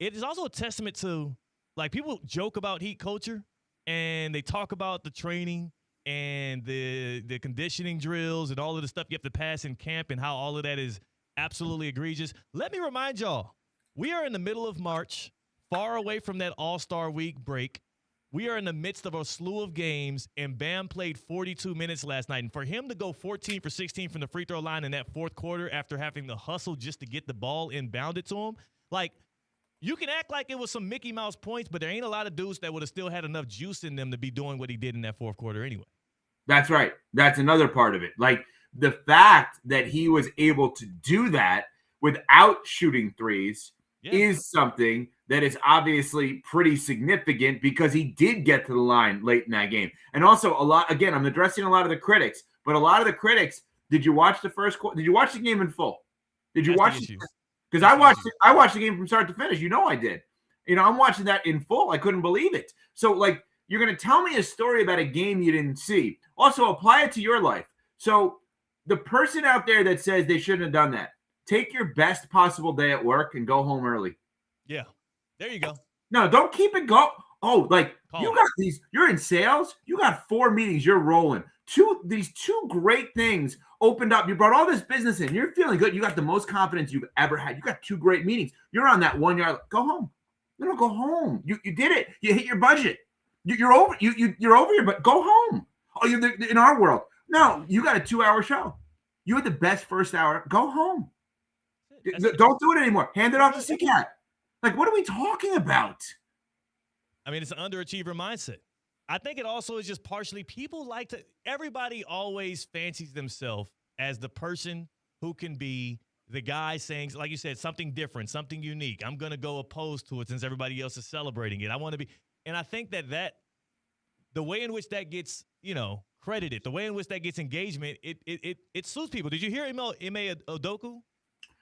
it is also a testament to, like, people joke about Heat culture and they talk about the training and the conditioning drills and all of the stuff you have to pass in camp and how all of that is absolutely egregious. Let me remind y'all, we are in the middle of March, far away from that All-Star Week break. We are in the midst of a slew of games, and Bam played 42 minutes last night. And for him to go 14 for 16 from the free throw line in that fourth quarter after having to hustle just to get the ball inbounded to him, like, you can act like it was some Mickey Mouse points, but there ain't a lot of dudes that would have still had enough juice in them to be doing what he did in that fourth quarter anyway. That's right. That's another part of it. Like, the fact that he was able to do that without shooting threes is something that is obviously pretty significant, because he did get to the line late in that game. And also, again, I'm addressing a lot of the critics, but a lot of the critics, did you watch the first quarter? Did you watch the game in full? Did you watch it? Because I watched the game from start to finish. You know I did. I'm watching that in full. I couldn't believe it. So, like, you're going to tell me a story about a game you didn't see. Also, apply it to your life. So the person out there that says they shouldn't have done that, take your best possible day at work and go home early. Yeah. There you go. No, don't keep it going. Oh, like, you got these, you're in sales, you got 4 meetings, you're rolling. These two great things opened up. You brought all this business in. You're feeling good. You got the most confidence you've ever had. You got 2 great meetings. You're on that 1 yard. Go home. No, go home. You did it. You hit your budget. You're over. You're over your budget. Go home. Oh, you're in our world. No, you got a 2-hour show. You had the best first hour. Go home. Don't do it anymore. Hand it off to C-Katt. Like, what are we talking about? I mean, it's an underachiever mindset. I think it also is just partially people like to – everybody always fancies themselves as the person who can be the guy saying, like you said, something different, something unique. I'm going to go opposed to it since everybody else is celebrating it. I want to be – and I think that the way in which that gets, credited, the way in which that gets engagement, it suits people. Did you hear Ime Udoka?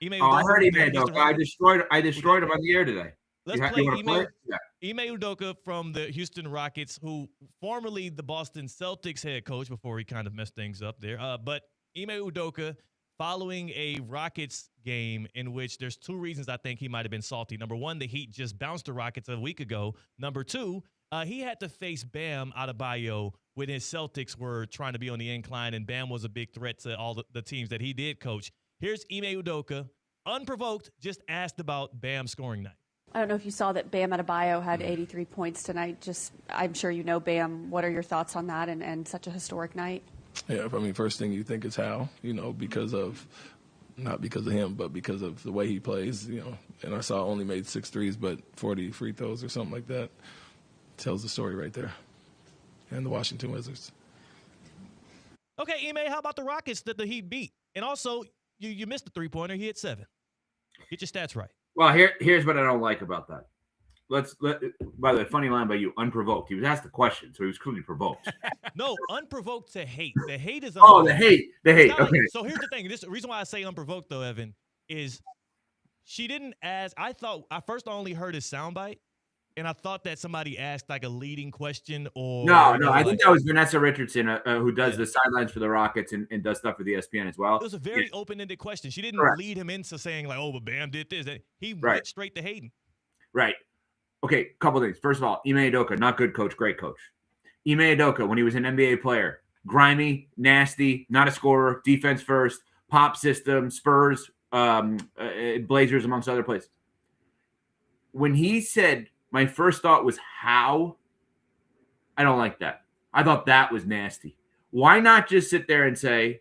I heard Ime Udoka. I destroyed him on the air today. Let's play Ime Udoka from the Houston Rockets, who formerly the Boston Celtics head coach before he kind of messed things up there. But Ime Udoka following a Rockets game in which there's two reasons I think he might have been salty. Number one, the Heat just bounced the Rockets a week ago. Number two, he had to face Bam Adebayo when his Celtics were trying to be on the incline, and Bam was a big threat to all the teams that he did coach. Here's Ime Udoka, unprovoked, just asked about Bam's scoring night. I don't know if you saw that Bam Adebayo had 83 points tonight. I'm sure you know Bam. What are your thoughts on that and such a historic night? Yeah, I mean, first thing you think is how, because of, not because of him, but because of the way he plays, and I saw only made 6 threes, but 40 free throws or something like that. Tells the story right there. And the Washington Wizards. Okay, Ime, how about the Rockets that the Heat beat? And also, you missed the three-pointer. He hit 7. Get your stats right. Well, here's what I don't like about that. By the way, funny line by you, unprovoked. He was asked a question, so he was clearly provoked. No, unprovoked to hate. The hate is the hate. Okay. So here's the thing. The reason why I say unprovoked, though, Evan, is she didn't ask. I first only heard his soundbite, and I thought that somebody asked like a leading question or no. I think that was Vanessa Richardson, who does the sidelines for the Rockets and does stuff for the ESPN as well. It was a very open-ended question. She didn't lead him into saying like, "Oh, but Bam did this." He went straight to hating. Right. Okay. Couple things. First of all, Ime Udoka, not good coach, great coach. Ime Udoka, when he was an NBA player, grimy, nasty, not a scorer, defense first, pop system, Spurs, Blazers, amongst other places. When he said, my first thought was, how? I don't like that. I thought that was nasty. Why not just sit there and say,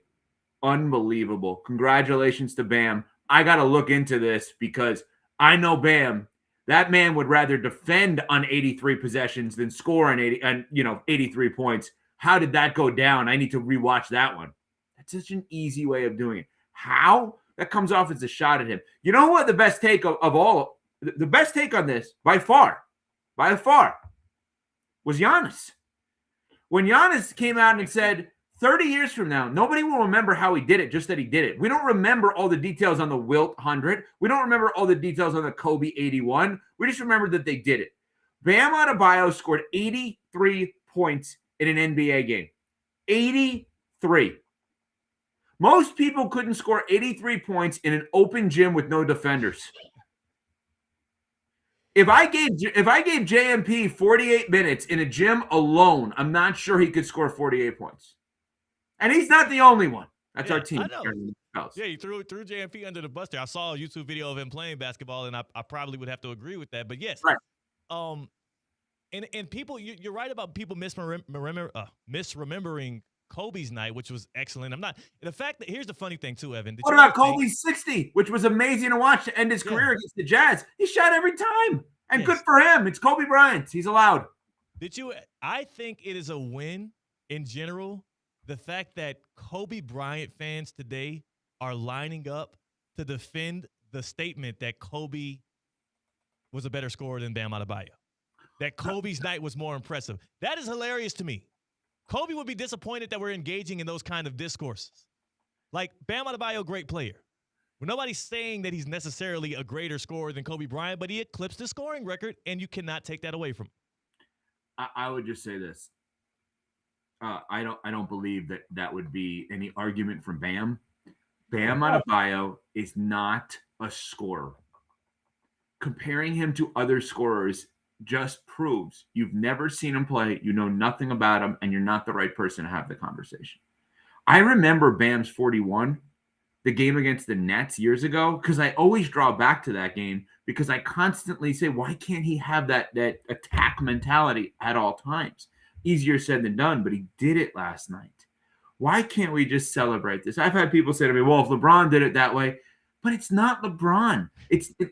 unbelievable. Congratulations to Bam. I got to look into this because I know Bam. That man would rather defend on 83 possessions than score on 83 points. How did that go down? I need to rewatch that one. That's such an easy way of doing it. How? That comes off as a shot at him. You know what the best take of all, the best take on this by far, was Giannis. When Giannis came out and said, 30 years from now, nobody will remember how he did it, just that he did it. We don't remember all the details on the Wilt 100. We don't remember all the details on the Kobe 81. We just remember that they did it. Bam Adebayo scored 83 points in an NBA game. 83. Most people couldn't score 83 points in an open gym with no defenders. If I gave JMP 48 minutes in a gym alone, I'm not sure he could score 48 points. And he's not the only one. That's our team. I know. Yeah, he threw JMP under the bus there. I saw a YouTube video of him playing basketball, and I probably would have to agree with that. But yes, right. And people, you're right about people misremembering Kobe's night, which was excellent. I'm not. The fact that here's the funny thing too, Evan. What about Kobe's 60, which was amazing to watch to end his career against the Jazz? He shot every time, and good for him. It's Kobe Bryant. He's allowed. I think it is a win in general. The fact that Kobe Bryant fans today are lining up to defend the statement that Kobe was a better scorer than Bam Adebayo, that Kobe's night was more impressive. That is hilarious to me. Kobe would be disappointed that we're engaging in those kind of discourses. Like, Bam Adebayo, great player. Well, nobody's saying that he's necessarily a greater scorer than Kobe Bryant, but he eclipsed his scoring record, and you cannot take that away from him. I would just say this. I don't believe that would be any argument from Bam. Bam Adebayo is not a scorer. Comparing him to other scorers just proves you've never seen him play, you know nothing about him, and you're not the right person to have the conversation. I remember Bam's 41, the game against the Nets years ago, because I always draw back to that game because I constantly say, why can't he have that attack mentality at all times? Easier said than done, but he did it last night. Why can't we just celebrate this? I've had people say to me, well, if LeBron did it that way, but it's not LeBron.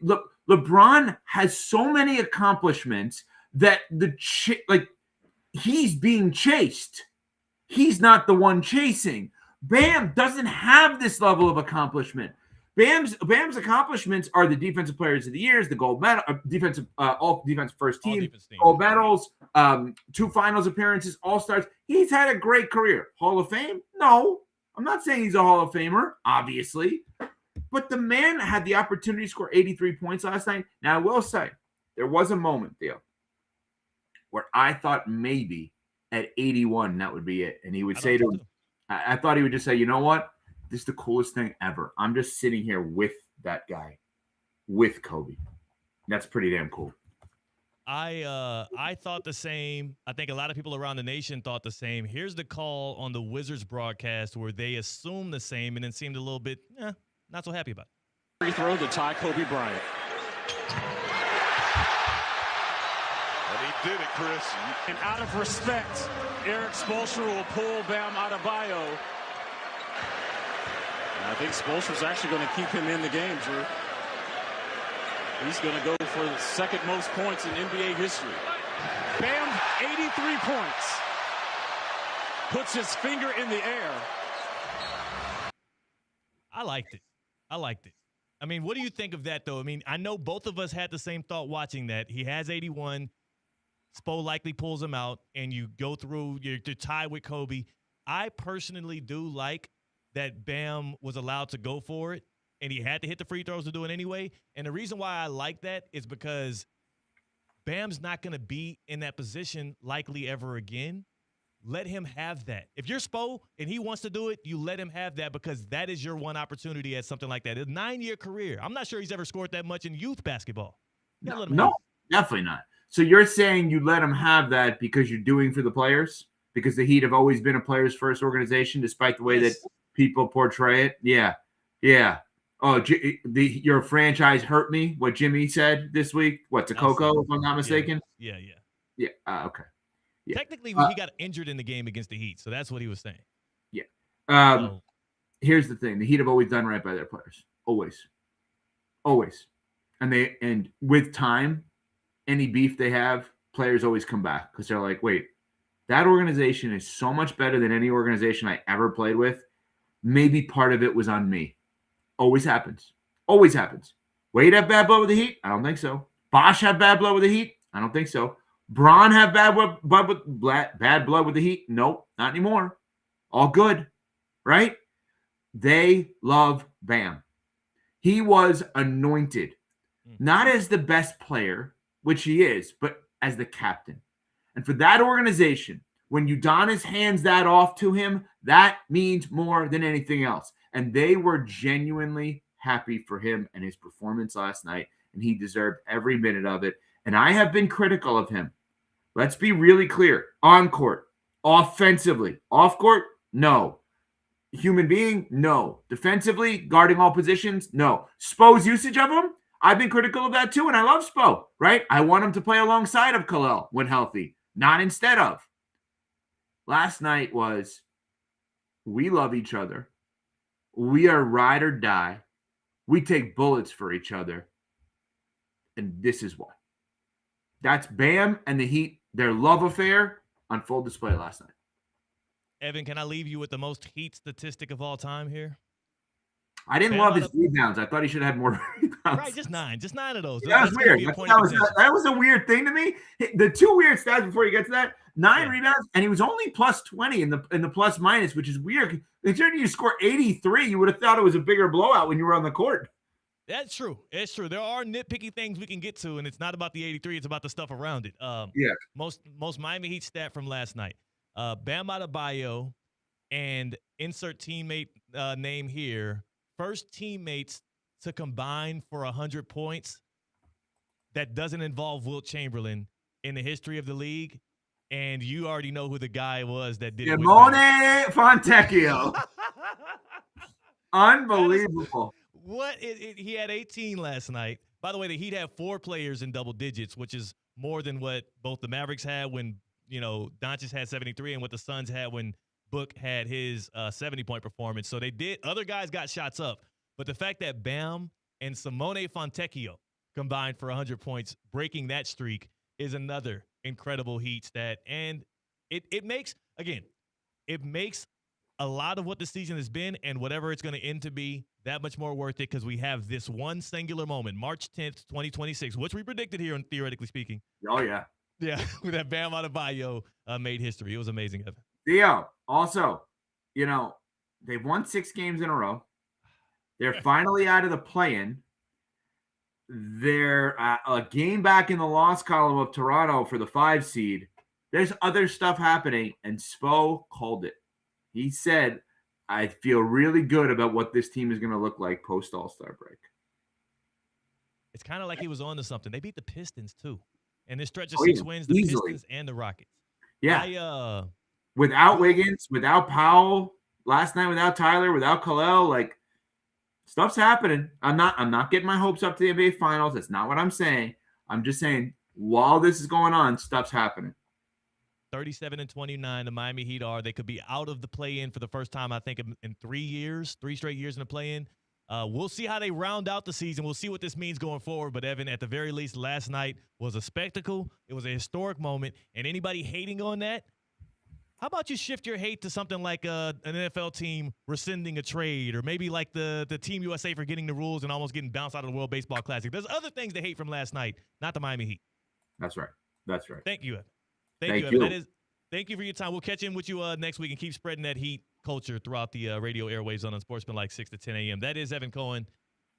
Look, LeBron has so many accomplishments that he's being chased. He's not the one chasing. Bam doesn't have this level of accomplishment. Bam's accomplishments are the defensive players of the years, the gold medal, all defense first team, gold medals, 2 finals appearances, all-stars. He's had a great career. Hall of Fame? No. I'm not saying he's a Hall of Famer, obviously. But the man had the opportunity to score 83 points last night. Now, I will say, there was a moment, Theo, where I thought maybe at 81 that would be it. And he would say to him, I thought he would just say, you know what? This is the coolest thing ever. I'm just sitting here with that guy, with Kobe. That's pretty damn cool. I thought the same. I think a lot of people around the nation thought the same. Here's the call on the Wizards broadcast where they assumed the same and then seemed a little bit not so happy about it. Free throw to tie Kobe Bryant. And he did it, Chris. And out of respect, Eric Spoelstra will pull Bam Adebayo. And I think Spoelstra's actually going to keep him in the game, Drew. He's going to go for the second most points in NBA history. Bam, 83 points. Puts his finger in the air. I liked it. I mean, what do you think of that, though? I mean, I know both of us had the same thought watching that. He has 81. Spo likely pulls him out, and you go through your tie with Kobe. I personally do like that Bam was allowed to go for it, and he had to hit the free throws to do it anyway. And the reason why I like that is because Bam's not going to be in that position likely ever again. Let him have that. If you're Spo and he wants to do it, you let him have that because that is your one opportunity at something like that. A 9-year career. I'm not sure he's ever scored that much in youth basketball. No, definitely not. So you're saying you let him have that because you're doing for the players? Because the Heat have always been a players' first organization, despite the way that people portray it? Yeah. Oh, your franchise hurt me, what Jimmy said this week? What, to Coco, if I'm not mistaken? Yeah. Okay. Yeah. Technically, he got injured in the game against the Heat, so that's what he was saying. Yeah. Here's the thing. The Heat have always done right by their players. Always. And with time, any beef they have, players always come back because they're like, wait, that organization is so much better than any organization I ever played with. Maybe part of it was on me. Always happens. Wade have bad blood with the Heat? I don't think so. Bosch have bad blood with the Heat? I don't think so. Braun have bad blood with the Heat? Nope, not anymore. All good, right? They love Bam. He was anointed, not as the best player, which he is, but as the captain. And for that organization, when Udonis hands that off to him, that means more than anything else. And they were genuinely happy for him and his performance last night, and he deserved every minute of it. And I have been critical of him. Let's be really clear. On court, offensively, off court, no. Human being, no. Defensively, guarding all positions, no. Spo's usage of him, I've been critical of that too, and I love Spo, right? I want him to play alongside of Khalil when healthy, not instead of. Last night was, we love each other. We are ride or die. We take bullets for each other. And this is why. That's Bam and the Heat, their love affair on full display last night. Evan, can I leave you with the most Heat statistic of all time here? I didn't love his rebounds. I thought he should have had more rebounds. Right, just nine of those. That was weird. That was a weird thing to me. The two weird stats before you get to that: 9 rebounds, and he was only plus 20 in the plus minus, which is weird. Considering you score 83, you would have thought it was a bigger blowout when you were on the court. That's true. It's true. There are nitpicky things we can get to, and it's not about the 83. It's about the stuff around it. Most Miami Heat stat from last night. Bam Adebayo and insert teammate name here. First teammates to combine for 100 points that doesn't involve Wilt Chamberlain in the history of the league. And you already know who the guy was that did it. Simone Fontecchio. Unbelievable. He had 18 last night. By the way, the Heat had 4 players in double digits, which is more than what both the Mavericks had when, Doncic had 73 and what the Suns had when Book had his 70-point performance. So they did. Other guys got shots up. But the fact that Bam and Simone Fontecchio combined for 100 points, breaking that streak, is another incredible Heat stat. And It makes a lot of what the season has been and whatever it's going to end to be that much more worth it because we have this one singular moment, March 10th, 2026, which we predicted here on Theoretically Speaking. Oh, yeah. Yeah, that Bam Adebayo made history. It was amazing, Evan. Theo, also, they've won 6 games in a row. They're finally out of the play-in. They're a game back in the loss column of Toronto for the 5 seed. There's other stuff happening, and Spo called it. He said, I feel really good about what this team is going to look like post All-Star break. It's kind of like he was on to something. They beat the Pistons, too. And this stretch of 6 wins, the Pistons and the Rockets. Yeah. Without Wiggins, without Powell, last night without Tyler, without Khalil, stuff's happening. I'm not getting my hopes up to the NBA Finals. That's not what I'm saying. I'm just saying while this is going on, stuff's happening. 37-29, the Miami Heat are. They could be out of the play-in for the first time, I think, in 3 straight years in the play-in. We'll see how they round out the season. We'll see what this means going forward. But, Evan, at the very least, last night was a spectacle. It was a historic moment. And anybody hating on that, how about you shift your hate to something like an NFL team rescinding a trade or maybe like the Team USA for getting the rules and almost getting bounced out of the World Baseball Classic. There's other things to hate from last night, not the Miami Heat. That's right. Thank you, Evan. Thank you, Evan. Thank you for your time. We'll catch in with you next week and keep spreading that Heat culture throughout the radio airwaves on Unsportsmanlike 6 to 10 a.m. That is Evan Cohen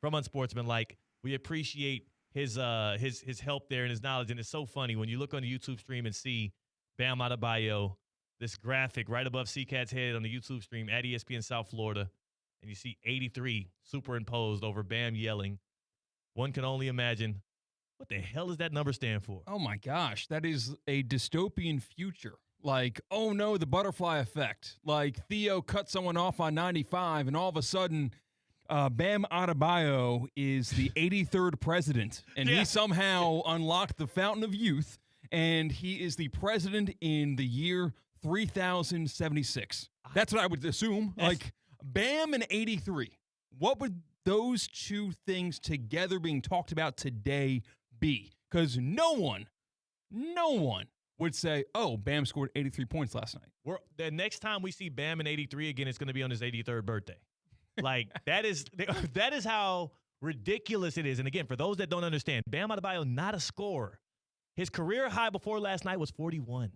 from Unsportsmanlike. We appreciate his help there and his knowledge. And it's so funny when you look on the YouTube stream and see Bam Adebayo, this graphic right above C-Katt's head on the YouTube stream at ESPN South Florida, and you see 83 superimposed over Bam yelling. One can only imagine what the hell does that number stand for? Oh, my gosh. That is a dystopian future. Like, oh, no, the butterfly effect. Like, Theo cut someone off on 95, and all of a sudden, Bam Adebayo is the 83rd president, and he somehow unlocked the fountain of youth, and he is the president in the year 3076. That's what I would assume. Like, Bam and 83. What would those two things together being talked about today be? Because no one would say, oh, Bam scored 83 points last night. The next time we see Bam in 83 again, it's going to be on his 83rd birthday. Like, that is how ridiculous it is. And again, for those that don't understand, Bam Adebayo, not a scorer. His career high before last night was 41.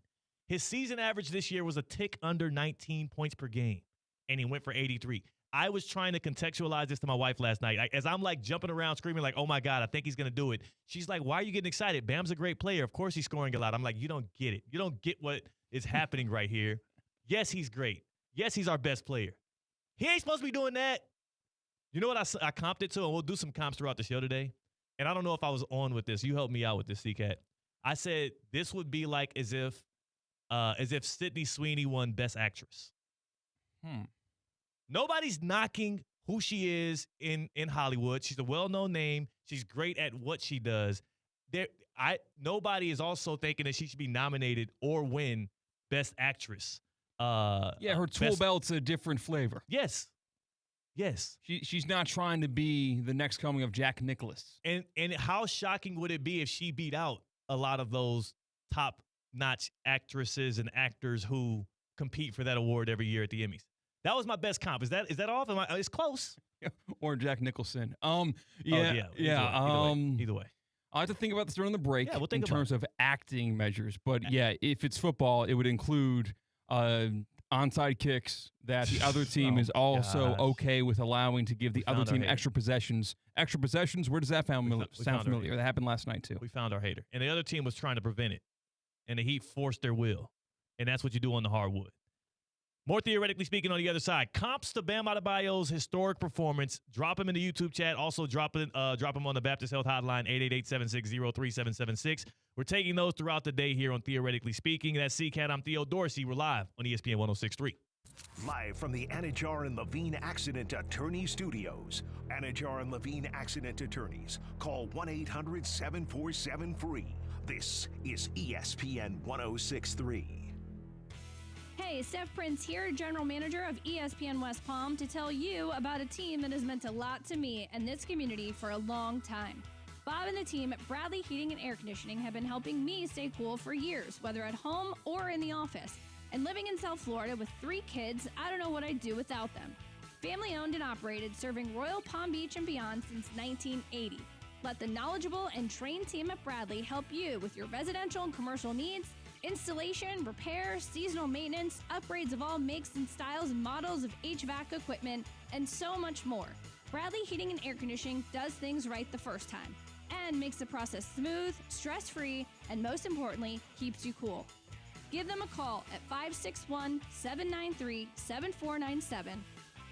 His season average this year was a tick under 19 points per game, and he went for 83. I was trying to contextualize this to my wife last night. As I'm like jumping around screaming like, oh my God, I think he's going to do it. She's like, why are you getting excited? Bam's a great player. Of course he's scoring a lot. I'm like, you don't get it. You don't get what is happening right here. Yes, he's great. Yes, he's our best player. He ain't supposed to be doing that. You know what I comped it to? And we'll do some comps throughout the show today. And I don't know if I was on with this. You helped me out with this, C-Katt. I said this would be like as if Sydney Sweeney won Best Actress. Nobody's knocking who she is in Hollywood. She's a well-known name. She's great at what she does. Nobody is also thinking that she should be nominated or win Best Actress. Her tool belt's a different flavor. Yes. She's not trying to be the next coming of Jack Nicklaus. And how shocking would it be if she beat out a lot of those top-notch actresses and actors who compete for that award every year at the Emmys? That was my best comp. Is that off? It's close. Or Jack Nicholson. Either way. I'll have to think about this during the break we'll in terms of acting measures. But, if it's football, it would include onside kicks that the other team is also okay with allowing to give the other team extra possessions. Extra possessions, where does that sound familiar? That happened last night, too. We found our hater. And the other team was trying to prevent it. And the Heat forced their will. And that's what you do on the hardwood. More Theoretically Speaking on the other side. Comps to Bam Adebayo's historic performance. Drop him in the YouTube chat. Also drop him on the Baptist Health Hotline, 888-760-3776. We're taking those throughout the day here on Theoretically Speaking. That's C-Katt. I'm Theo Dorsey. We're live on ESPN 106.3. Live from the Anajar and Levine Accident Attorney Studios. Anajar and Levine Accident Attorneys. Call 1-800-747-FREE. This is ESPN 106.3. Hey, Steph Prince here, General Manager of ESPN West Palm, to tell you about a team that has meant a lot to me and this community for a long time. Bob and the team at Bradley Heating and Air Conditioning have been helping me stay cool for years, whether at home or in the office. And living in South Florida with 3 kids, I don't know what I'd do without them. Family owned and operated, serving Royal Palm Beach and beyond since 1980. Let the knowledgeable and trained team at Bradley help you with your residential and commercial needs, installation, repair, seasonal maintenance, upgrades of all makes and styles and models of HVAC equipment, and so much more. Bradley Heating and Air Conditioning does things right the first time and makes the process smooth, stress-free, and most importantly, keeps you cool. Give them a call at 561-793-7497.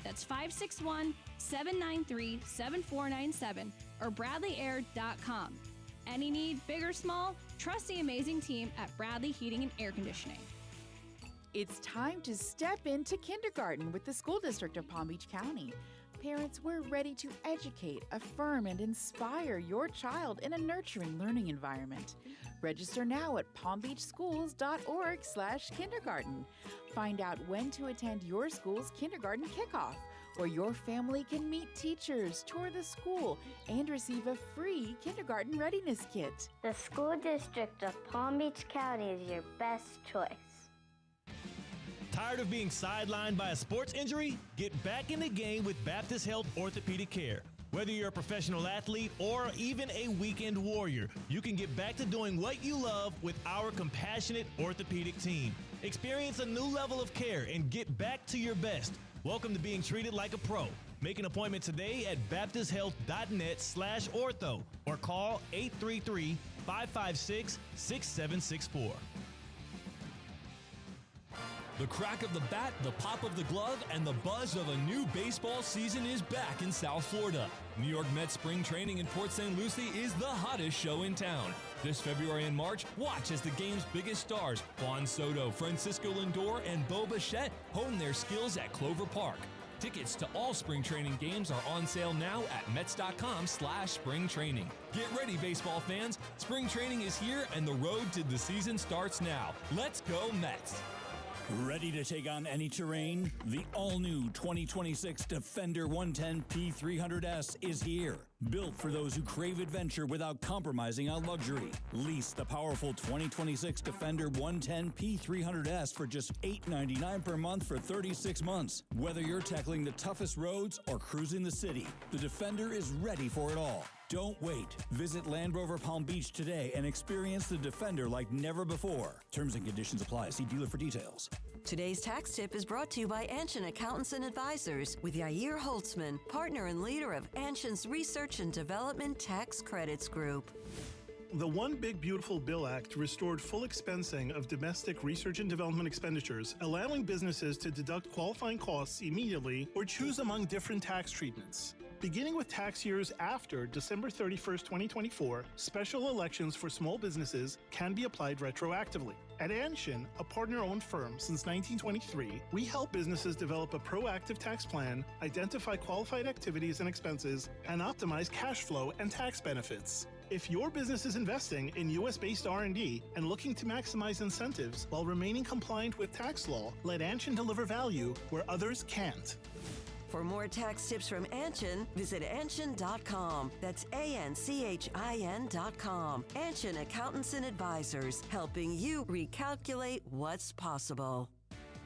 That's 561-793-7497 or BradleyAir.com. Any need, big or small, trust the amazing team at Bradley Heating and Air Conditioning. It's time to step into kindergarten with the School District of Palm Beach County. Parents, we're ready to educate, affirm, and inspire your child in a nurturing learning environment. Register now at palmbeachschools.org/kindergarten. Find out when to attend your school's kindergarten kickoff, or your family can meet teachers, tour the school, and receive a free kindergarten readiness kit. The School District of Palm Beach County is your best choice. Tired of being sidelined by a sports injury? Get back in the game with Baptist Health Orthopedic Care. Whether you're a professional athlete or even a weekend warrior, you can get back to doing what you love with our compassionate orthopedic team. Experience a new level of care and get back to your best. Welcome to being treated like a pro. Make an appointment today at baptisthealth.net/ortho or call 833-556-6764. The crack of the bat, the pop of the glove, and the buzz of a new baseball season is back in South Florida. New York Mets spring training in Port St. Lucie is the hottest show in town. This February and March, watch as the game's biggest stars, Juan Soto, Francisco Lindor, and Bo Bichette, hone their skills at Clover Park. Tickets to all spring training games are on sale now at Mets.com/springtraining. Get ready, baseball fans. Spring training is here, and the road to the season starts now. Let's go, Mets. Ready to take on any terrain? The all-new 2026 Defender 110 P300S is here. Built for those who crave adventure without compromising on luxury. Lease the powerful 2026 Defender 110 P300S for just $899 per month for 36 months. Whether you're tackling the toughest roads or cruising the city, the Defender is ready for it all. Don't wait. Visit Land Rover Palm Beach today and experience the Defender like never before. Terms and conditions apply. See dealer for details. Today's tax tip is brought to you by Anshin Accountants and Advisors with Yair Holtzman, partner and leader of Anshin's Research and Development Tax Credits Group. The One Big Beautiful Bill Act restored full expensing of domestic research and development expenditures, allowing businesses to deduct qualifying costs immediately or choose among different tax treatments. Beginning with tax years after December 31st, 2024, special elections for small businesses can be applied retroactively. At Anshin, a partner-owned firm since 1923, we help businesses develop a proactive tax plan, identify qualified activities and expenses, and optimize cash flow and tax benefits. If your business is investing in U.S.-based R&D and looking to maximize incentives while remaining compliant with tax law, let Anshin deliver value where others can't. For more tax tips from Anshin, visit Anshin.com. That's ANCHIN.com. Anshin Accountants and Advisors, helping you recalculate what's possible.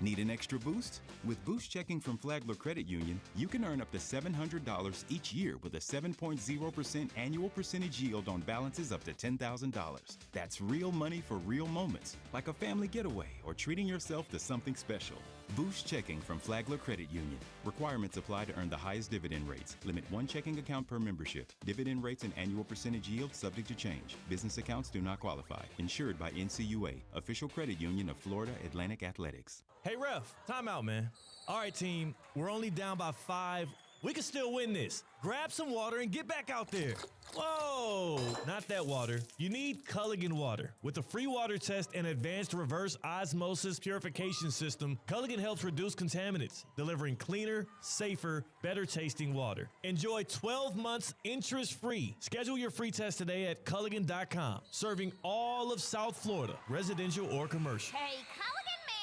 Need an extra boost? With Boost Checking from Flagler Credit Union, you can earn up to $700 each year with a 7.0% annual percentage yield on balances up to $10,000. That's real money for real moments, like a family getaway or treating yourself to something special. Boost Checking from Flagler Credit Union. Requirements apply to earn the highest dividend rates. Limit one checking account per membership. Dividend rates and annual percentage yield subject to change. Business accounts do not qualify. Insured by NCUA, official credit union of Florida Atlantic Athletics. Hey, ref, time out, man. All right, team, we're only down by 5. We can still win this. Grab some water and get back out there. Whoa, not that water. You need Culligan water. With a free water test and advanced reverse osmosis purification system, Culligan helps reduce contaminants, delivering cleaner, safer, better tasting water. Enjoy 12 months interest-free. Schedule your free test today at Culligan.com, serving all of South Florida, residential or commercial. Hey, Culligan man!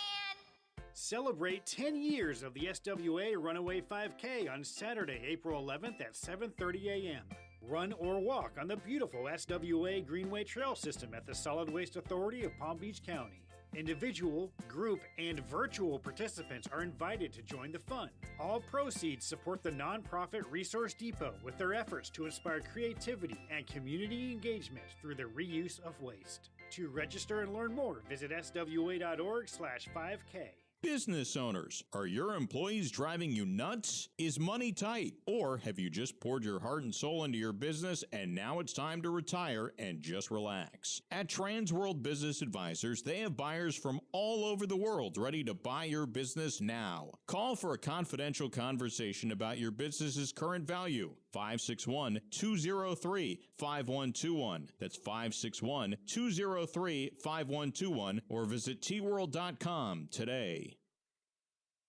Celebrate 10 years of the SWA Runaway 5K on Saturday, April 11th at 7:30 a.m. Run or walk on the beautiful SWA Greenway Trail System at the Solid Waste Authority of Palm Beach County. Individual, group, and virtual participants are invited to join the fun. All proceeds support the nonprofit Resource Depot with their efforts to inspire creativity and community engagement through the reuse of waste. To register and learn more, visit swa.org/5K. Business owners, are your employees driving you nuts? Is money tight? Or have you just poured your heart and soul into your business and now it's time to retire and just relax? At Transworld Business Advisors, they have buyers from all over the world ready to buy your business now. Call for a confidential conversation about your business's current value. 561-203-5121. That's 561-203-5121 or visit tworld.com today.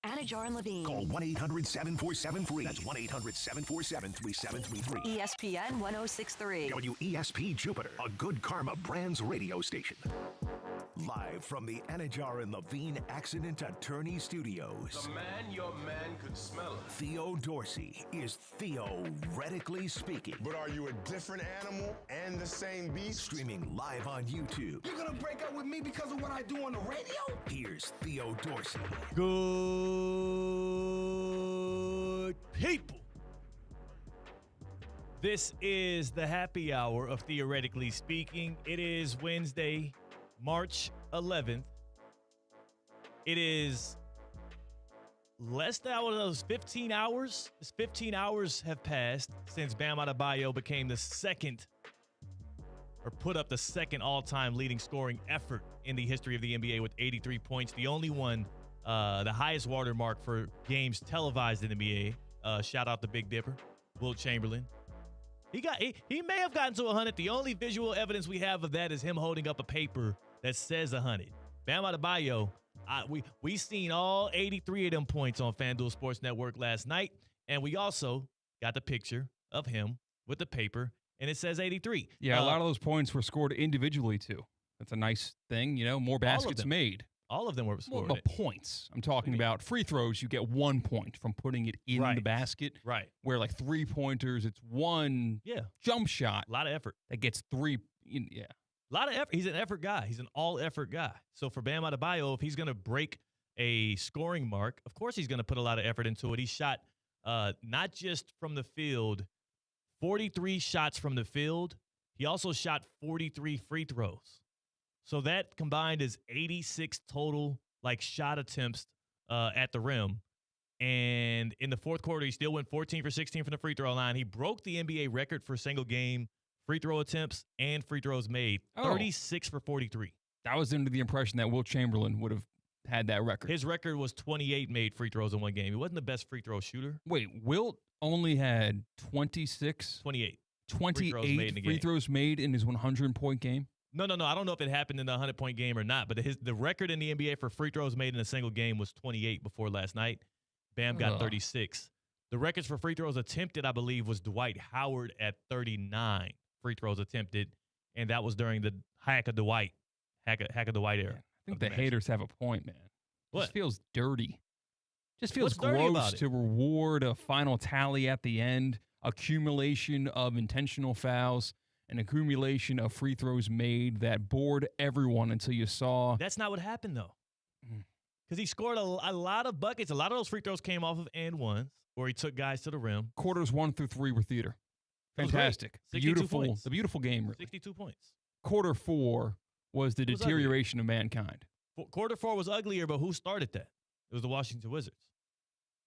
Anajar and Levine. Call 1-800-747-FREE. That's 1-800-747-3733. ESPN 1063. WESP Jupiter, a Good Karma Brands radio station. Live from the Anajar and Levine Accident Attorney Studios. The man, your man could smell it. Theo Dorsey is theoretically speaking. But are you a different animal and the same beast? Streaming live on YouTube. You're gonna break up with me because of what I do on the radio? Here's Theo Dorsey. Good people. This is the happy hour of Theoretically Speaking. It is Wednesday, March 11th. It is less than those 15 hours. 15 hours have passed since Bam Adebayo became the second, or put up the second all-time leading scoring effort in the history of the NBA with 83 points. The only one, the highest watermark for games televised in the NBA. Shout out the Big Dipper, Wilt Chamberlain. He may have gotten to 100. The only visual evidence we have of that is him holding up a paper that says 100. Bam Adebayo, we seen all 83 of them points on FanDuel Sports Network last night, and we also got the picture of him with the paper, and it says 83. Yeah, a lot of those points were scored individually, too. That's a nice thing, more baskets made. All of them were scored. Well, points. I'm talking about free throws. You get 1 point from putting it in the basket. Right. Where like 3-pointers, it's one jump shot. A lot of effort. That gets 3. Yeah. A lot of effort. He's an effort guy. He's an all-effort guy. So for Bam Adebayo, if he's going to break a scoring mark, of course he's going to put a lot of effort into it. He shot not just from the field, 43 shots from the field. He also shot 43 free throws. So that combined is 86 total shot attempts at the rim. And in the fourth quarter, he still went 14 for 16 from the free throw line. He broke the NBA record for single game free throw attempts and free throws made, 36 for 43. I was under the impression that Wilt Chamberlain would have had that record. His record was 28 made free throws in one game. He wasn't the best free throw shooter. Wait, Wilt only had 28 free throws made in his 100-point game? No. I don't know if it happened in the 100-point game or not, but the record in the NBA for free throws made in a single game was 28 before last night. Bam got 36. The records for free throws attempted, I believe, was Dwight Howard at 39 free throws attempted, and that was during the Hack of Dwight era. I think the haters have a point, man. What? Just feels dirty. Just feels What's dirty about gross it? to reward a final tally at the end, accumulation of intentional fouls, an accumulation of free throws made that bored everyone until you saw. That's not what happened, though. Because he scored a lot of buckets. A lot of those free throws came off of and ones, where he took guys to the rim. Quarters 1 through 3 were theater. Fantastic. 62 Beautiful. points. The beautiful game, really. 62 points. Quarter 4 was the deterioration of mankind. Quarter 4 was uglier, but who started that? It was the Washington Wizards.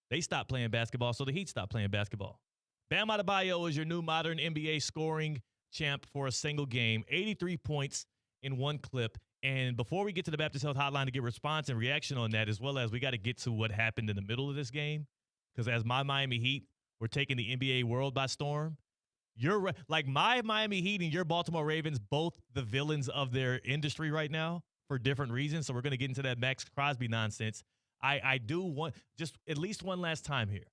They stopped playing basketball, so the Heat stopped playing basketball. Bam Adebayo is your new modern NBA scoring champ for a single game. 83 points in one clip. And before we get to the Baptist Health Hotline to get response and reaction on that, as well as we got to get to what happened in the middle of this game, because as my Miami Heat were taking the NBA world by storm, you're like my Miami Heat and your Baltimore Ravens, both the villains of their industry right now for different reasons. So we're going to get into that Max Crosby nonsense. I do want just at least one last time here.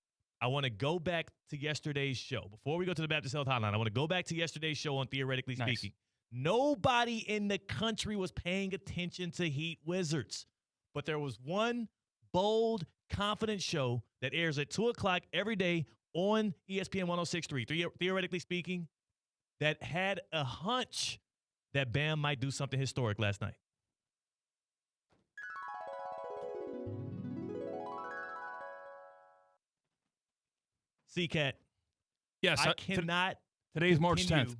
I want to go back to yesterday's show. Before we go to the Baptist Health Hotline, I want to go back to yesterday's show on Theoretically Speaking. Nobody in the country was paying attention to Heat Wizards. But there was one bold, confident show that airs at 2 o'clock every day on ESPN 106.3. Theoretically Speaking, that had a hunch that Bam might do something historic last night? C-Katt. Yes. I cannot Today's March 10th.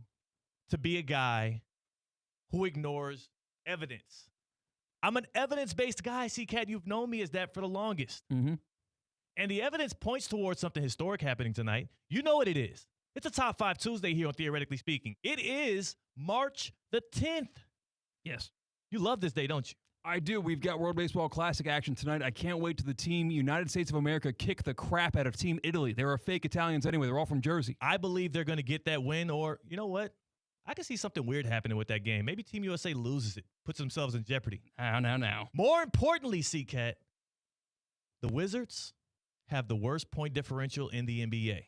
To be a guy who ignores evidence. I'm an evidence-based guy, C-Katt. You've known me as that for the longest. Mm-hmm. And the evidence points towards something historic happening tonight. You know what it is. It's a Top 5 Tuesday here on Theoretically Speaking. It is March the 10th. Yes. You love this day, don't you? I do. We've got World Baseball Classic action tonight. I can't wait to the team United States of America kick the crap out of Team Italy. They are fake Italians anyway. They're all from Jersey. I believe they're going to get that win, or you know what? I can see something weird happening with that game. Maybe Team USA loses it, puts themselves in jeopardy. Now. More importantly, C-Katt, the Wizards have the worst point differential in the NBA.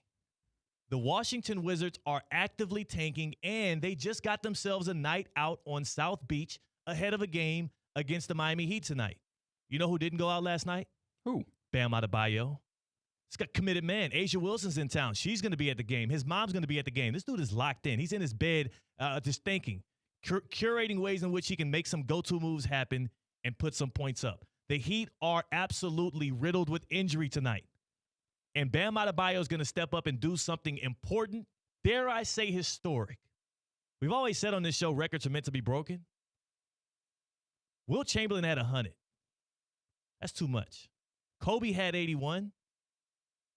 The Washington Wizards are actively tanking, and they just got themselves a night out on South Beach ahead of a game against the Miami Heat tonight. You know who didn't go out last night? Who? Bam Adebayo. It's got committed man. Asia Wilson's in town. She's going to be at the game. His mom's going to be at the game. This dude is locked in. He's in his bed just thinking, curating ways in which he can make some go-to moves happen and put some points up. The Heat are absolutely riddled with injury tonight. And Bam Adebayo is going to step up and do something important, dare I say historic. We've always said on this show records are meant to be broken. Wilt Chamberlain had 100. That's too much. Kobe had 81.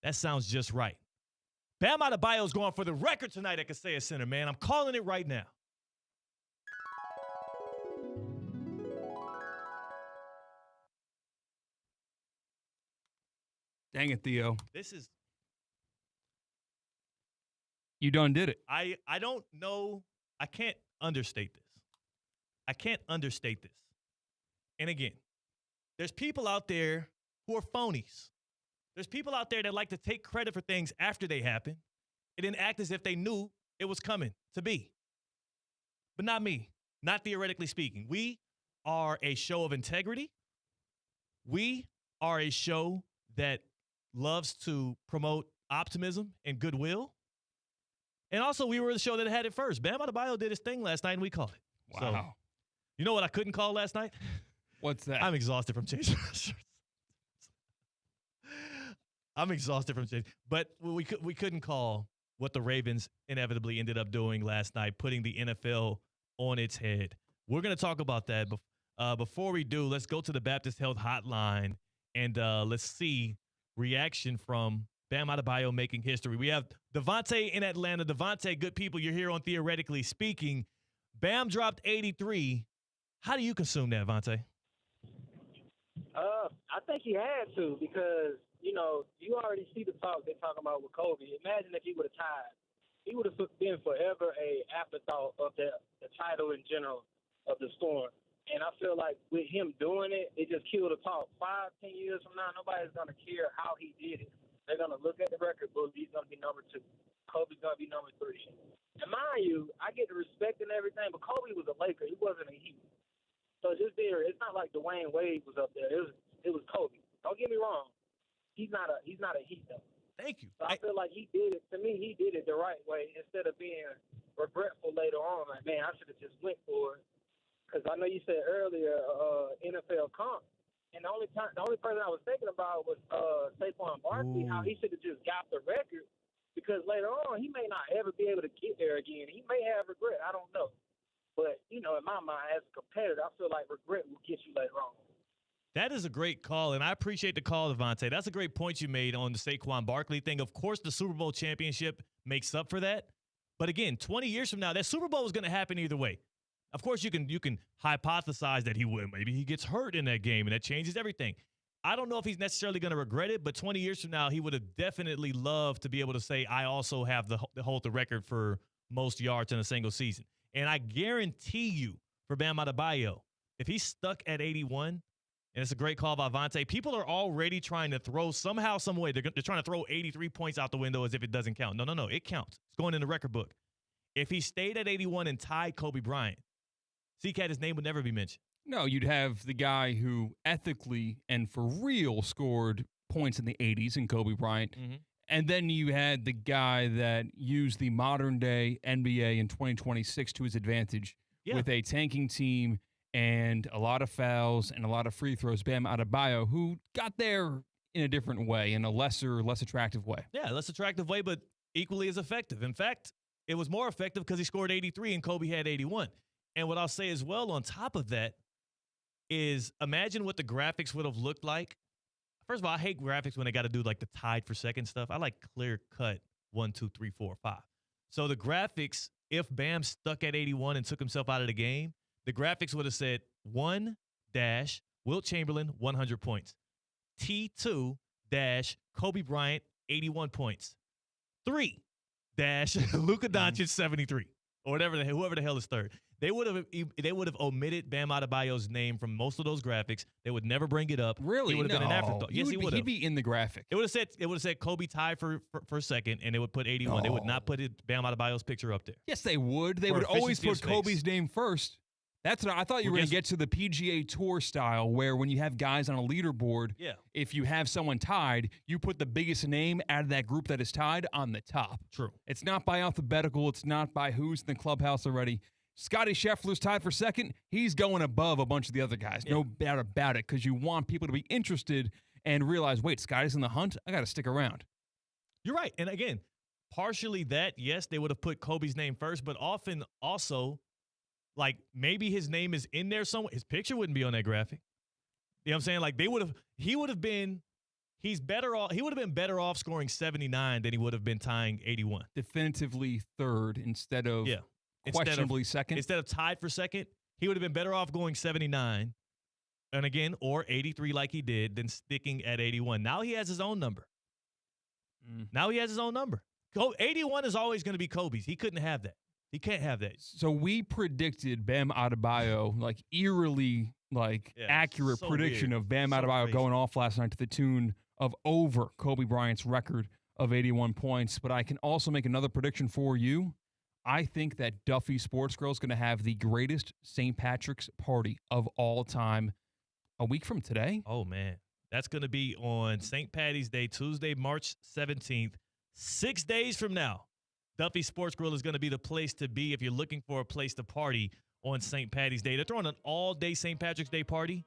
That sounds just right. Bam Adebayo is going for the record tonight at Kaseya Center, man. I'm calling it right now. Dang it, Theo. This is... You done did it. I don't know. I can't understate this. I can't understate this. And again, there's people out there who are phonies. There's people out there that like to take credit for things after they happen and then act as if they knew it was coming to be. But not me. Not Theoretically Speaking. We are a show of integrity. We are a show that loves to promote optimism and goodwill. And also, we were the show that had it first. Bam Adebayo did his thing last night, and we called it. Wow. So, you know what I couldn't call last night? What's that? I'm exhausted from changing my shirts. I'm exhausted from changing. But we couldn't call what the Ravens inevitably ended up doing last night, putting the NFL on its head. We're going to talk about that. Before we do, let's go to the Baptist Health Hotline, and let's see reaction from Bam Adebayo making history. We have Devontae in Atlanta. Devontae, good people, you're here on Theoretically Speaking. Bam dropped 83. How do you consume that, Devontae? I think he had to because, you know, you already see the talk they're talking about with Kobe. Imagine if he would have tied. He would have been forever a afterthought of the title in general of the Storm. And I feel like with him doing it, it just killed the talk. 5-10 years from now, nobody's going to care how he did it. They're going to look at the record book. He's going to be number 2. Kobe's going to be number 3. And mind you, I get the respect and everything, but Kobe was a Laker. He wasn't a Heat. So it's not like Dwayne Wade was up there. It was Kobe. Don't get me wrong. He's not a Heat though. Thank you. So I feel like he did it. To me, he did it the right way instead of being regretful later on. Like, man, I should have just went for it. Because I know you said earlier NFL comp, and the only person I was thinking about was Saquon Barkley. How he should have just got the record because later on he may not ever be able to get there again. He may have regret. I don't know. But, you know, in my mind, as a competitor, I feel like regret will get you later on. That is a great call, and I appreciate the call, Devontae. That's a great point you made on the Saquon Barkley thing. Of course, the Super Bowl championship makes up for that. But again, 20 years from now, that Super Bowl is going to happen either way. Of course, you can hypothesize that he would. Maybe he gets hurt in that game, and that changes everything. I don't know if he's necessarily going to regret it, but 20 years from now, he would have definitely loved to be able to say, I also have hold the record for most yards in a single season. And I guarantee you, for Bam Adebayo, if he's stuck at 81, and it's a great call by Vontae, people are already trying to throw somehow, some way. They're trying to throw 83 points out the window as if it doesn't count. No, it counts. It's going in the record book. If he stayed at 81 and tied Kobe Bryant, C-Katt, his name would never be mentioned. No, you'd have the guy who ethically and for real scored points in the 80s in Kobe Bryant. Mm-hmm. And then you had the guy that used the modern-day NBA in 2026 to his advantage with a tanking team and a lot of fouls and a lot of free throws. Bam Adebayo, who got there in a different way, in a less attractive way. Yeah, less attractive way, but equally as effective. In fact, it was more effective because he scored 83 and Kobe had 81. And what I'll say as well on top of that is imagine what the graphics would have looked like. First of all, I hate graphics when they got to do like the tied for second stuff. I like clear cut 1, 2, 3, 4, 5. So the graphics, if Bam stuck at 81 and took himself out of the game, the graphics would have said 1 dash Wilt Chamberlain 100 points. T2 dash Kobe Bryant 81 points. 3 dash Luka Doncic 73 or whatever whoever the hell is third. They would have omitted Bam Adebayo's name from most of those graphics. They would never bring it up. Really? He would have been an afterthought. Yes, he would have. He'd be in the graphic. It would have said Kobe tied for second, and they would put 81. They would not put Bam Adebayo's picture up there. Yes, they would. They would always put Kobe's name first. That's what I thought you were going to get to the PGA Tour style, where when you have guys on a leaderboard, if you have someone tied, you put the biggest name out of that group that is tied on the top. True. It's not by alphabetical. It's not by who's in the clubhouse already. Scotty Scheffler's tied for second. He's going above a bunch of the other guys. No doubt about it, because you want people to be interested and realize, wait, Scotty's in the hunt? I got to stick around. You're right. And again, partially that, yes, they would have put Kobe's name first, but often also, like, maybe his name is in there somewhere. His picture wouldn't be on that graphic. You know what I'm saying? Like, he would have been better off scoring 79 than he would have been tying 81. Definitively third instead of questionably second. Instead of tied for second, he would have been better off going 79 and again, or 83 like he did, than sticking at 81. Now he has his own number. 81 is always going to be Kobe's. He couldn't have that. He can't have that. So we predicted Bam Adebayo, like eerily, accurate prediction of Bam Adebayo going off last night to the tune of over Kobe Bryant's record of 81 points. But I can also make another prediction for you. I think that Duffy Sports Grill is going to have the greatest St. Patrick's party of all time a week from today. Oh, man. That's going to be on St. Patty's Day, Tuesday, March 17th, 6 days from now. Duffy Sports Grill is going to be the place to be if you're looking for a place to party on St. Patty's Day. They're throwing an all-day St. Patrick's Day party,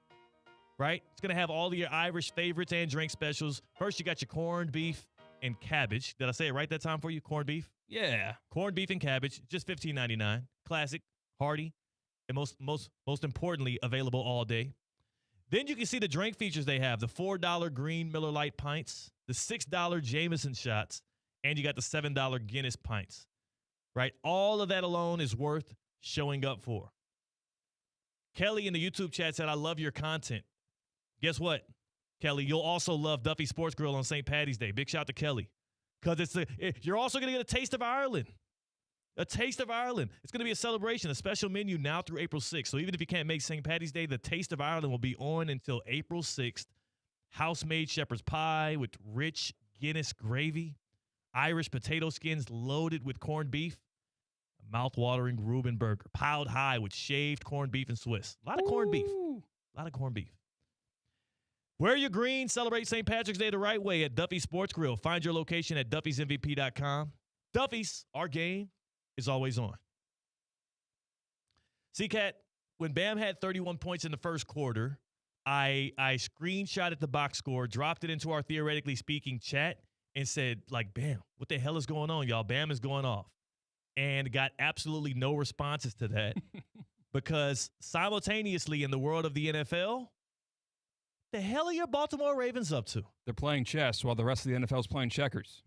right? It's going to have all of your Irish favorites and drink specials. First, you got your corned beef and cabbage. Did I say it right that time for you? Corned beef? Yeah. Corned beef and cabbage, just $15.99. Classic, hearty, and most importantly, available all day. Then you can see the drink features they have. The $4 green Miller Lite pints, the $6 Jameson shots, and you got the $7 Guinness pints, right? All of that alone is worth showing up for. Kelly in the YouTube chat said, I love your content. Guess what, Kelly? You'll also love Duffy Sports Grill on St. Patty's Day. Big shout out to Kelly. Because you're also going to get a taste of Ireland. A taste of Ireland. It's going to be a celebration, a special menu now through April 6th. So even if you can't make St. Patty's Day, the Taste of Ireland will be on until April 6th. House-made shepherd's pie with rich Guinness gravy. Irish potato skins loaded with corned beef, a mouth-watering Reuben burger, piled high with shaved corned beef and Swiss. A lot of corned beef. A lot of corned beef. Wear your green. Celebrate St. Patrick's Day the right way at Duffy Sports Grill. Find your location at duffysmvp.com. Duffy's, our game is always on. C-Katt, when Bam had 31 points in the first quarter, I screenshotted the box score, dropped it into our Theoretically Speaking chat, and said, like, Bam, what the hell is going on, y'all? Bam is going off. And got absolutely no responses to that because simultaneously in the world of the NFL, the hell are your Baltimore Ravens up to? They're playing chess while the rest of the NFL is playing checkers.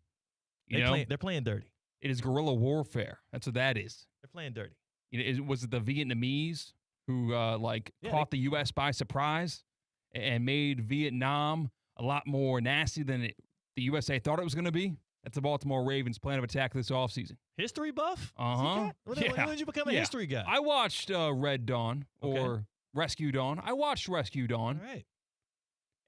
They're playing dirty. It is guerrilla warfare. That's what that is. They're playing dirty. Was it the Vietnamese who caught the U.S. by surprise and made Vietnam a lot more nasty than the USA thought it was going to be? That's the Baltimore Ravens' plan of attack this offseason. History buff? Uh-huh. When did you become a history guy? I watched Red Dawn or Rescue Dawn. I watched Rescue Dawn. All right.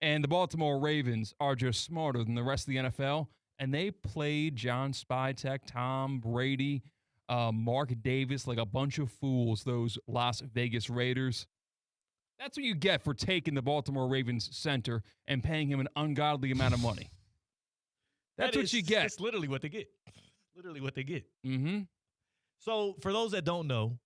And the Baltimore Ravens are just smarter than the rest of the NFL. And they played John Spytek, Tom Brady, Mark Davis like a bunch of fools, those Las Vegas Raiders. That's what you get for taking the Baltimore Ravens center and paying him an ungodly amount of money. That's what you get. That's literally what they get. Literally what they get. Mm-hmm. So for those that don't know,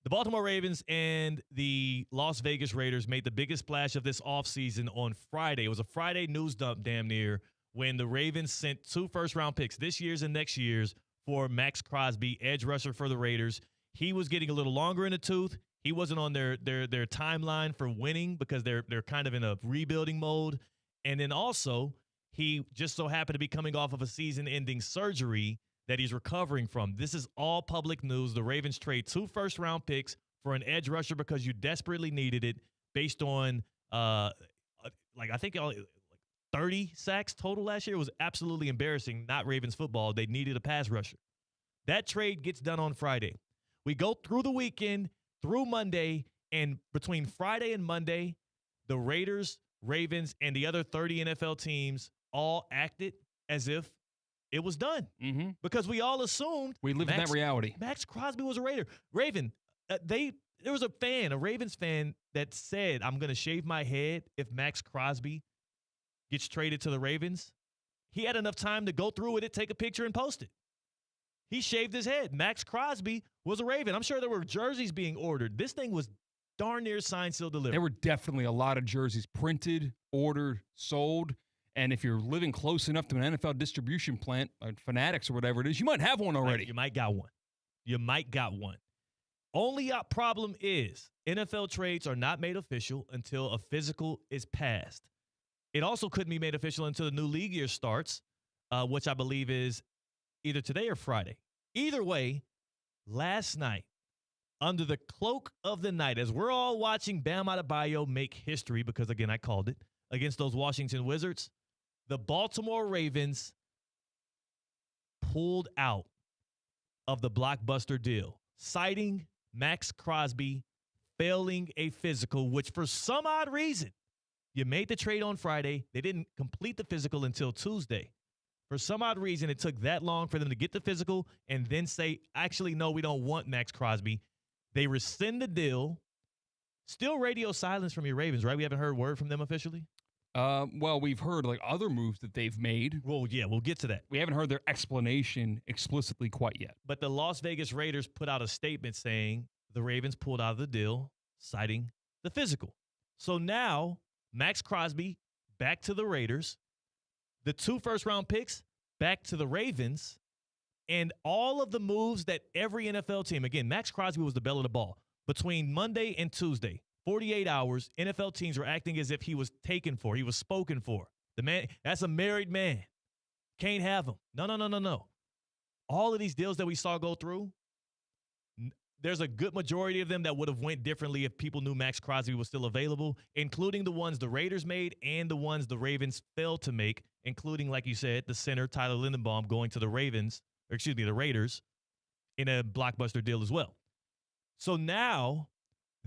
the Baltimore Ravens and the Las Vegas Raiders made the biggest splash of this offseason on Friday. It was a Friday news dump damn near when the Ravens sent 2 first-round picks, this year's and next year's, for Max Crosby, edge rusher for the Raiders. He was getting a little longer in the tooth. He wasn't on their timeline for winning because they're kind of in a rebuilding mode. And then also, he just so happened to be coming off of a season-ending surgery that he's recovering from. This is all public news. The Ravens trade 2 first-round picks for an edge rusher because you desperately needed it based on, I think 30 sacks total last year. It was absolutely embarrassing, not Ravens football. They needed a pass rusher. That trade gets done on Friday. We go through the weekend, through Monday, and between Friday and Monday, the Raiders, Ravens, and the other 30 NFL teams all acted as if it was done. Mm-hmm. Because we all assumed we live in that reality. Max Crosby was a Raider. There was a Ravens fan that said, I'm going to shave my head if Max Crosby gets traded to the Ravens. He had enough time to go through with it, take a picture, and post it. He shaved his head. Max Crosby was a Raven. I'm sure there were jerseys being ordered. This thing was darn near signed, sealed, delivered. There were definitely a lot of jerseys printed, ordered, sold. And if you're living close enough to an NFL distribution plant, like Fanatics or whatever it is, you might have one already. You might got one. Only problem is NFL trades are not made official until a physical is passed. It also couldn't be made official until the new league year starts, which I believe is either today or Friday. Either way, last night, under the cloak of the night, as we're all watching Bam Adebayo make history, because, again, I called it, against those Washington Wizards, the Baltimore Ravens pulled out of the blockbuster deal, citing Max Crosby failing a physical, which for some odd reason, you made the trade on Friday. They didn't complete the physical until Tuesday. For some odd reason, it took that long for them to get the physical and then say, actually, no, we don't want Max Crosby. They rescind the deal. Still radio silence from your Ravens, right? We haven't heard word from them officially? Well, we've heard like other moves that they've made. Well, yeah, we'll get to that. We haven't heard their explanation explicitly quite yet. But the Las Vegas Raiders put out a statement saying the Ravens pulled out of the deal, citing the physical. So now, Max Crosby back to the Raiders, the 2 first-round picks back to the Ravens, and all of the moves that every NFL team, again, Max Crosby was the belle of the ball. Between Monday and Tuesday, 48 hours, NFL teams were acting as if he was taken for, he was spoken for. The man, that's a married man. Can't have him. No. All of these deals that we saw go through, there's a good majority of them that would have went differently if people knew Max Crosby was still available, including the ones the Raiders made and the ones the Ravens failed to make, including, like you said, the center, Tyler Lindenbaum, going to the Raiders in a blockbuster deal as well. So now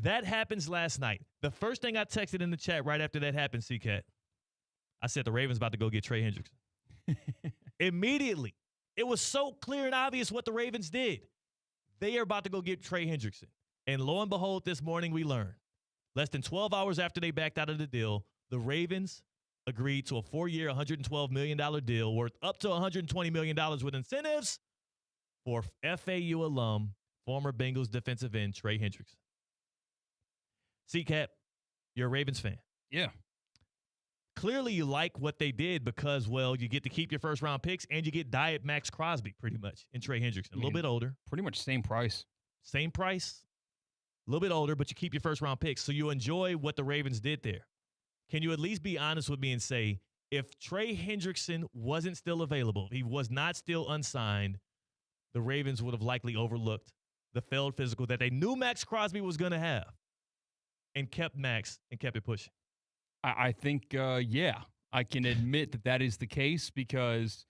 that happens last night. The first thing I texted in the chat right after that happened, C-Katt, I said the Ravens about to go get Trey Hendrickson. Immediately. It was so clear and obvious what the Ravens did. They are about to go get Trey Hendrickson. And lo and behold, this morning we learned, less than 12 hours after they backed out of the deal, the Ravens agreed to a 4-year, $112 million deal worth up to $120 million with incentives for FAU alum, former Bengals defensive end Trey Hendrickson. C-Katt, you're a Ravens fan. Yeah. Clearly you like what they did because, well, you get to keep your first-round picks and you get Diet Max Crosby pretty much and Trey Hendrickson. A little bit older. Pretty much same price. Same price. A little bit older, but you keep your first-round picks. So you enjoy what the Ravens did there. Can you at least be honest with me and say, if Trey Hendrickson wasn't still available, he was not still unsigned, the Ravens would have likely overlooked the failed physical that they knew Max Crosby was going to have and kept Max and kept it pushing? I think, yeah, I can admit that is the case because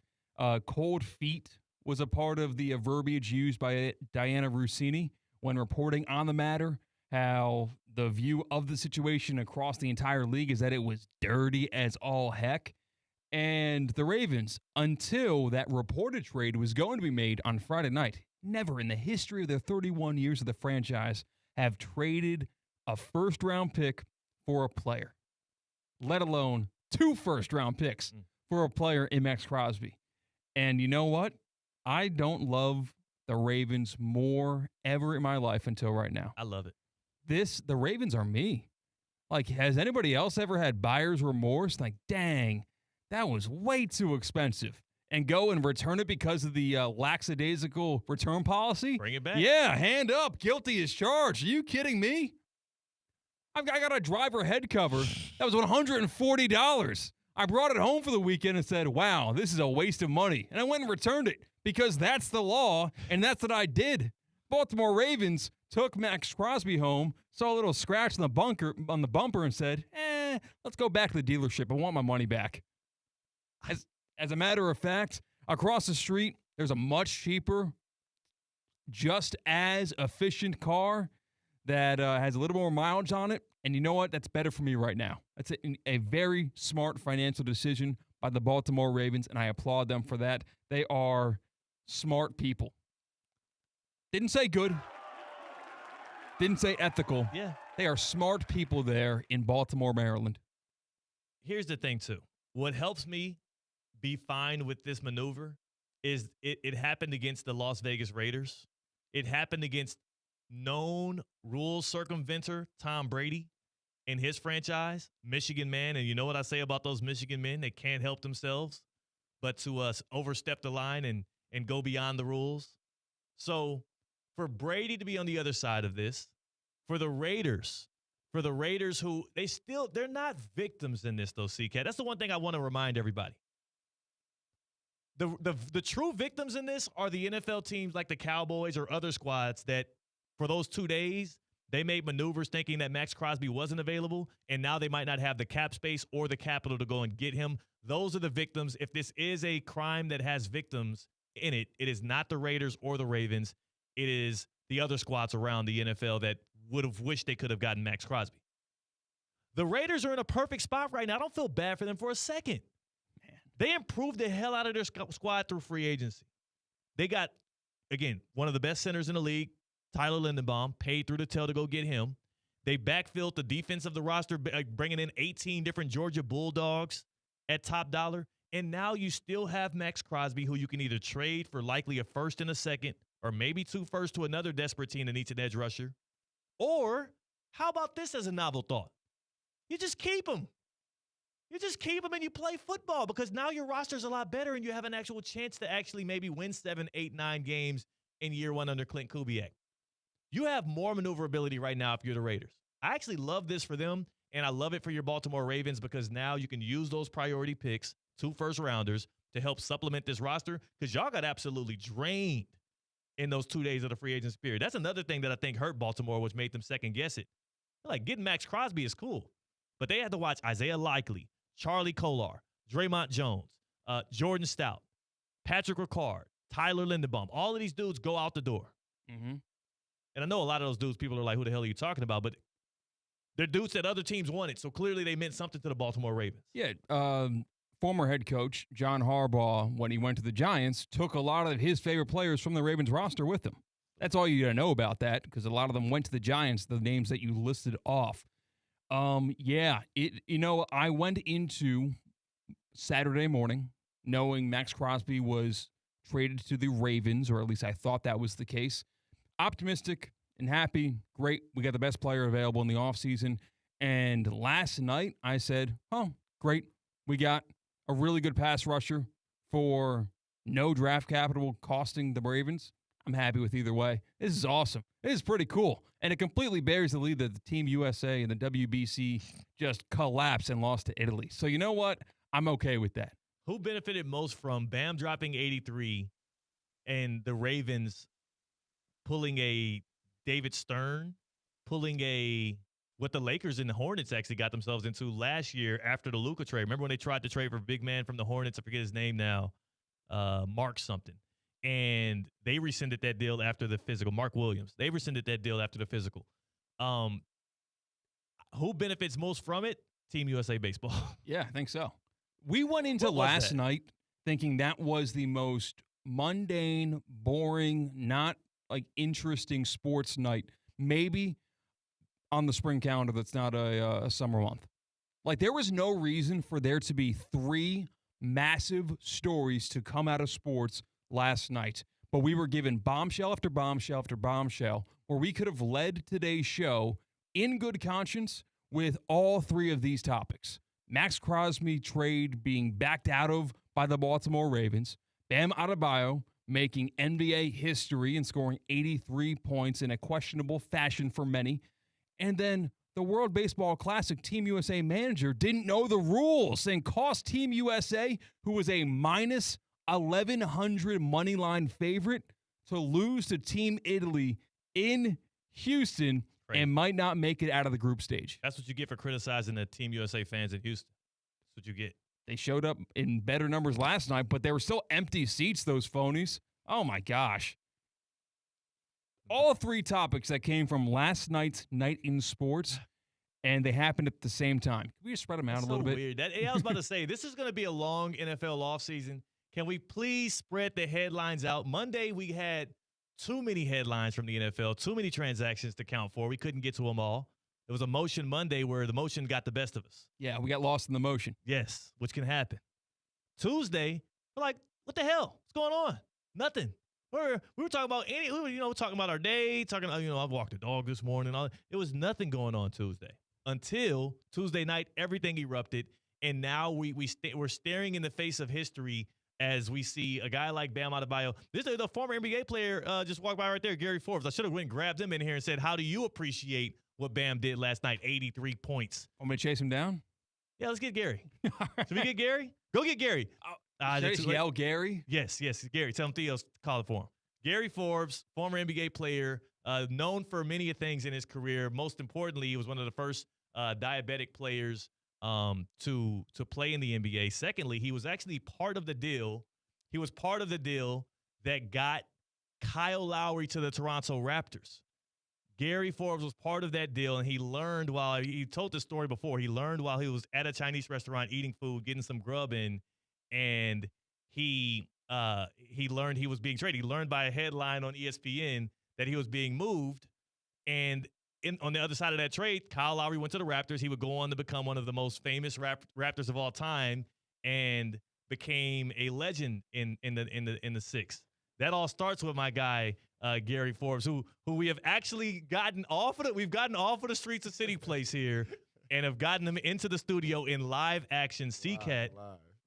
cold feet was a part of the verbiage used by Diana Rossini when reporting on the matter, how the view of the situation across the entire league is that it was dirty as all heck. And the Ravens, until that reported trade was going to be made on Friday night, never in the history of their 31 years of the franchise have traded a first-round pick for a player, let alone 2 first-round picks for a player in Max Crosby. And you know what? I don't love the Ravens more ever in my life until right now. I love it. The Ravens are me. Like, has anybody else ever had buyer's remorse? Like, dang, that was way too expensive. And go and return it because of the lackadaisical return policy? Bring it back. Yeah, hand up. Guilty as charged. Are you kidding me? I got a driver head cover that was $140. I brought it home for the weekend and said, wow, this is a waste of money. And I went and returned it because that's the law, and that's what I did. Baltimore Ravens took Max Crosby home, saw a little scratch on the bumper, and said, let's go back to the dealership. I want my money back. As a matter of fact, across the street, there's a much cheaper, just as efficient car that has a little more mileage on it. And you know what? That's better for me right now. That's a very smart financial decision by the Baltimore Ravens, and I applaud them for that. They are smart people. Didn't say good. Didn't say ethical. Yeah. They are smart people there in Baltimore, Maryland. Here's the thing, too. What helps me be fine with this maneuver is it happened against the Las Vegas Raiders. It happened against known rule circumventer Tom Brady and his franchise, Michigan man. And you know what I say about those Michigan men? They can't help themselves but to overstep the line and go beyond the rules. So for Brady to be on the other side of this, for the Raiders who they're not victims in this, though, C-Katt. That's the one thing I want to remind everybody. The true victims in this are the NFL teams like the Cowboys or other squads that for those 2 days, they made maneuvers thinking that Max Crosby wasn't available, and now they might not have the cap space or the capital to go and get him. Those are the victims. If this is a crime that has victims in it, it is not the Raiders or the Ravens. It is the other squads around the NFL that would have wished they could have gotten Max Crosby. The Raiders are in a perfect spot right now. I don't feel bad for them for a second. Man, they improved the hell out of their squad through free agency. They got, again, one of the best centers in the league, Tyler Lindenbaum, paid through the tail to go get him. They backfilled the defense of the roster, bringing in 18 different Georgia Bulldogs at top dollar. And now you still have Max Crosby, who you can either trade for likely a first and a second, or maybe 2 firsts to another desperate team that needs an edge rusher. Or how about this as a novel thought? You just keep him. You just keep him and you play football because now your roster's a lot better and you have an actual chance to actually maybe win 7, 8, 9 games in year 1 under Clint Kubiak. You have more maneuverability right now if you're the Raiders. I actually love this for them, and I love it for your Baltimore Ravens because now you can use those priority picks, 2 first-rounders, to help supplement this roster because y'all got absolutely drained in those 2 days of the free agency period. That's another thing that I think hurt Baltimore, which made them second-guess it. Like, getting Max Crosby is cool, but they had to watch Isaiah Likely, Charlie Kolar, Draymond Jones, Jordan Stout, Patrick Ricard, Tyler Lindenbaum. All of these dudes go out the door. Mm-hmm. And I know a lot of those dudes, people are like, who the hell are you talking about? But they're dudes that other teams wanted, so clearly they meant something to the Baltimore Ravens. Yeah, former head coach John Harbaugh, when he went to the Giants, took a lot of his favorite players from the Ravens roster with him. That's all you got to know about that because a lot of them went to the Giants, the names that you listed off. I went into Saturday morning knowing Max Crosby was traded to the Ravens, or at least I thought that was the case. Optimistic and happy. Great. We got the best player available in the offseason. And last night I said, oh, great. We got a really good pass rusher for no draft capital costing the Ravens. I'm happy with either way. This is awesome. This is pretty cool. And it completely bears the lead that the Team USA and the WBC just collapsed and lost to Italy. So you know what? I'm okay with that. Who benefited most from Bam dropping 83 and the Ravens pulling a David Stern, pulling a what the Lakers and the Hornets actually got themselves into last year after the Luka trade? Remember when they tried to trade for big man from the Hornets? I forget his name now. Mark something. And they rescinded that deal after the physical. Mark Williams. They rescinded that deal after the physical. Who benefits most from it? Team USA Baseball. Yeah, I think so. We went into last night thinking that was the most mundane, boring, not like interesting sports night. Maybe on the spring calendar that's not a summer month. Like there was no reason for there to be 3 massive stories to come out of sports last night. But we were given bombshell after bombshell after bombshell where we could have led today's show in good conscience with all three of these topics. Max Crosby trade being backed out of by the Baltimore Ravens. Bam Adebayo making NBA history and scoring 83 points in a questionable fashion for many. And then the World Baseball Classic Team USA manager didn't know the rules and cost Team USA, who was a minus 1,100 money line favorite, to lose to Team Italy in Houston and might not make it out of the group stage. That's what you get for criticizing the Team USA fans in Houston. That's what you get. They showed up in better numbers last night, but they were still empty seats, those phonies. Oh, my gosh. All three topics that came from last night's Night in Sports, and they happened at the same time. Can we just spread them out a little bit? Weird. I was about to say, this is going to be a long NFL offseason. Can we please spread the headlines out? Monday, we had too many headlines from the NFL, too many transactions to count for. We couldn't get to them all. It was a motion Monday where the motion got the best of us. Yeah, we got lost in the motion. Yes, which can happen. Tuesday, we're like, what the hell? What's going on? Nothing. We were talking about talking about our day, talking, I walked the dog this morning. It was nothing going on Tuesday until Tuesday night. Everything erupted, and now we're staring in the face of history as we see a guy like Bam Adebayo. This is the former NBA player just walked by right there, Gary Forbes. I should have went and grabbed him in here and said, how do you appreciate what Bam did last night? 83 points. Want me to chase him down? Yeah, let's get Gary. Should we get Gary? Go get Gary. Should I yell Gary? Yes, Gary. Tell him Theo's call it for him. Gary Forbes, former NBA player, known for many things in his career. Most importantly, he was one of the first diabetic players to play in the NBA. Secondly, he was actually part of the deal. He was part of the deal that got Kyle Lowry to the Toronto Raptors. Gary Forbes was part of that deal, and he learned while he told this story before. He learned while he was at a Chinese restaurant eating food, getting some grub in, and he learned he was being traded. He learned by a headline on ESPN that he was being moved, and on the other side of that trade, Kyle Lowry went to the Raptors. He would go on to become one of the most famous Raptors of all time, and became a legend in the six. That all starts with my guy Gary Forbes, who we have actually gotten off of the streets of City Place here, and have gotten him into the studio in live action. C-Katt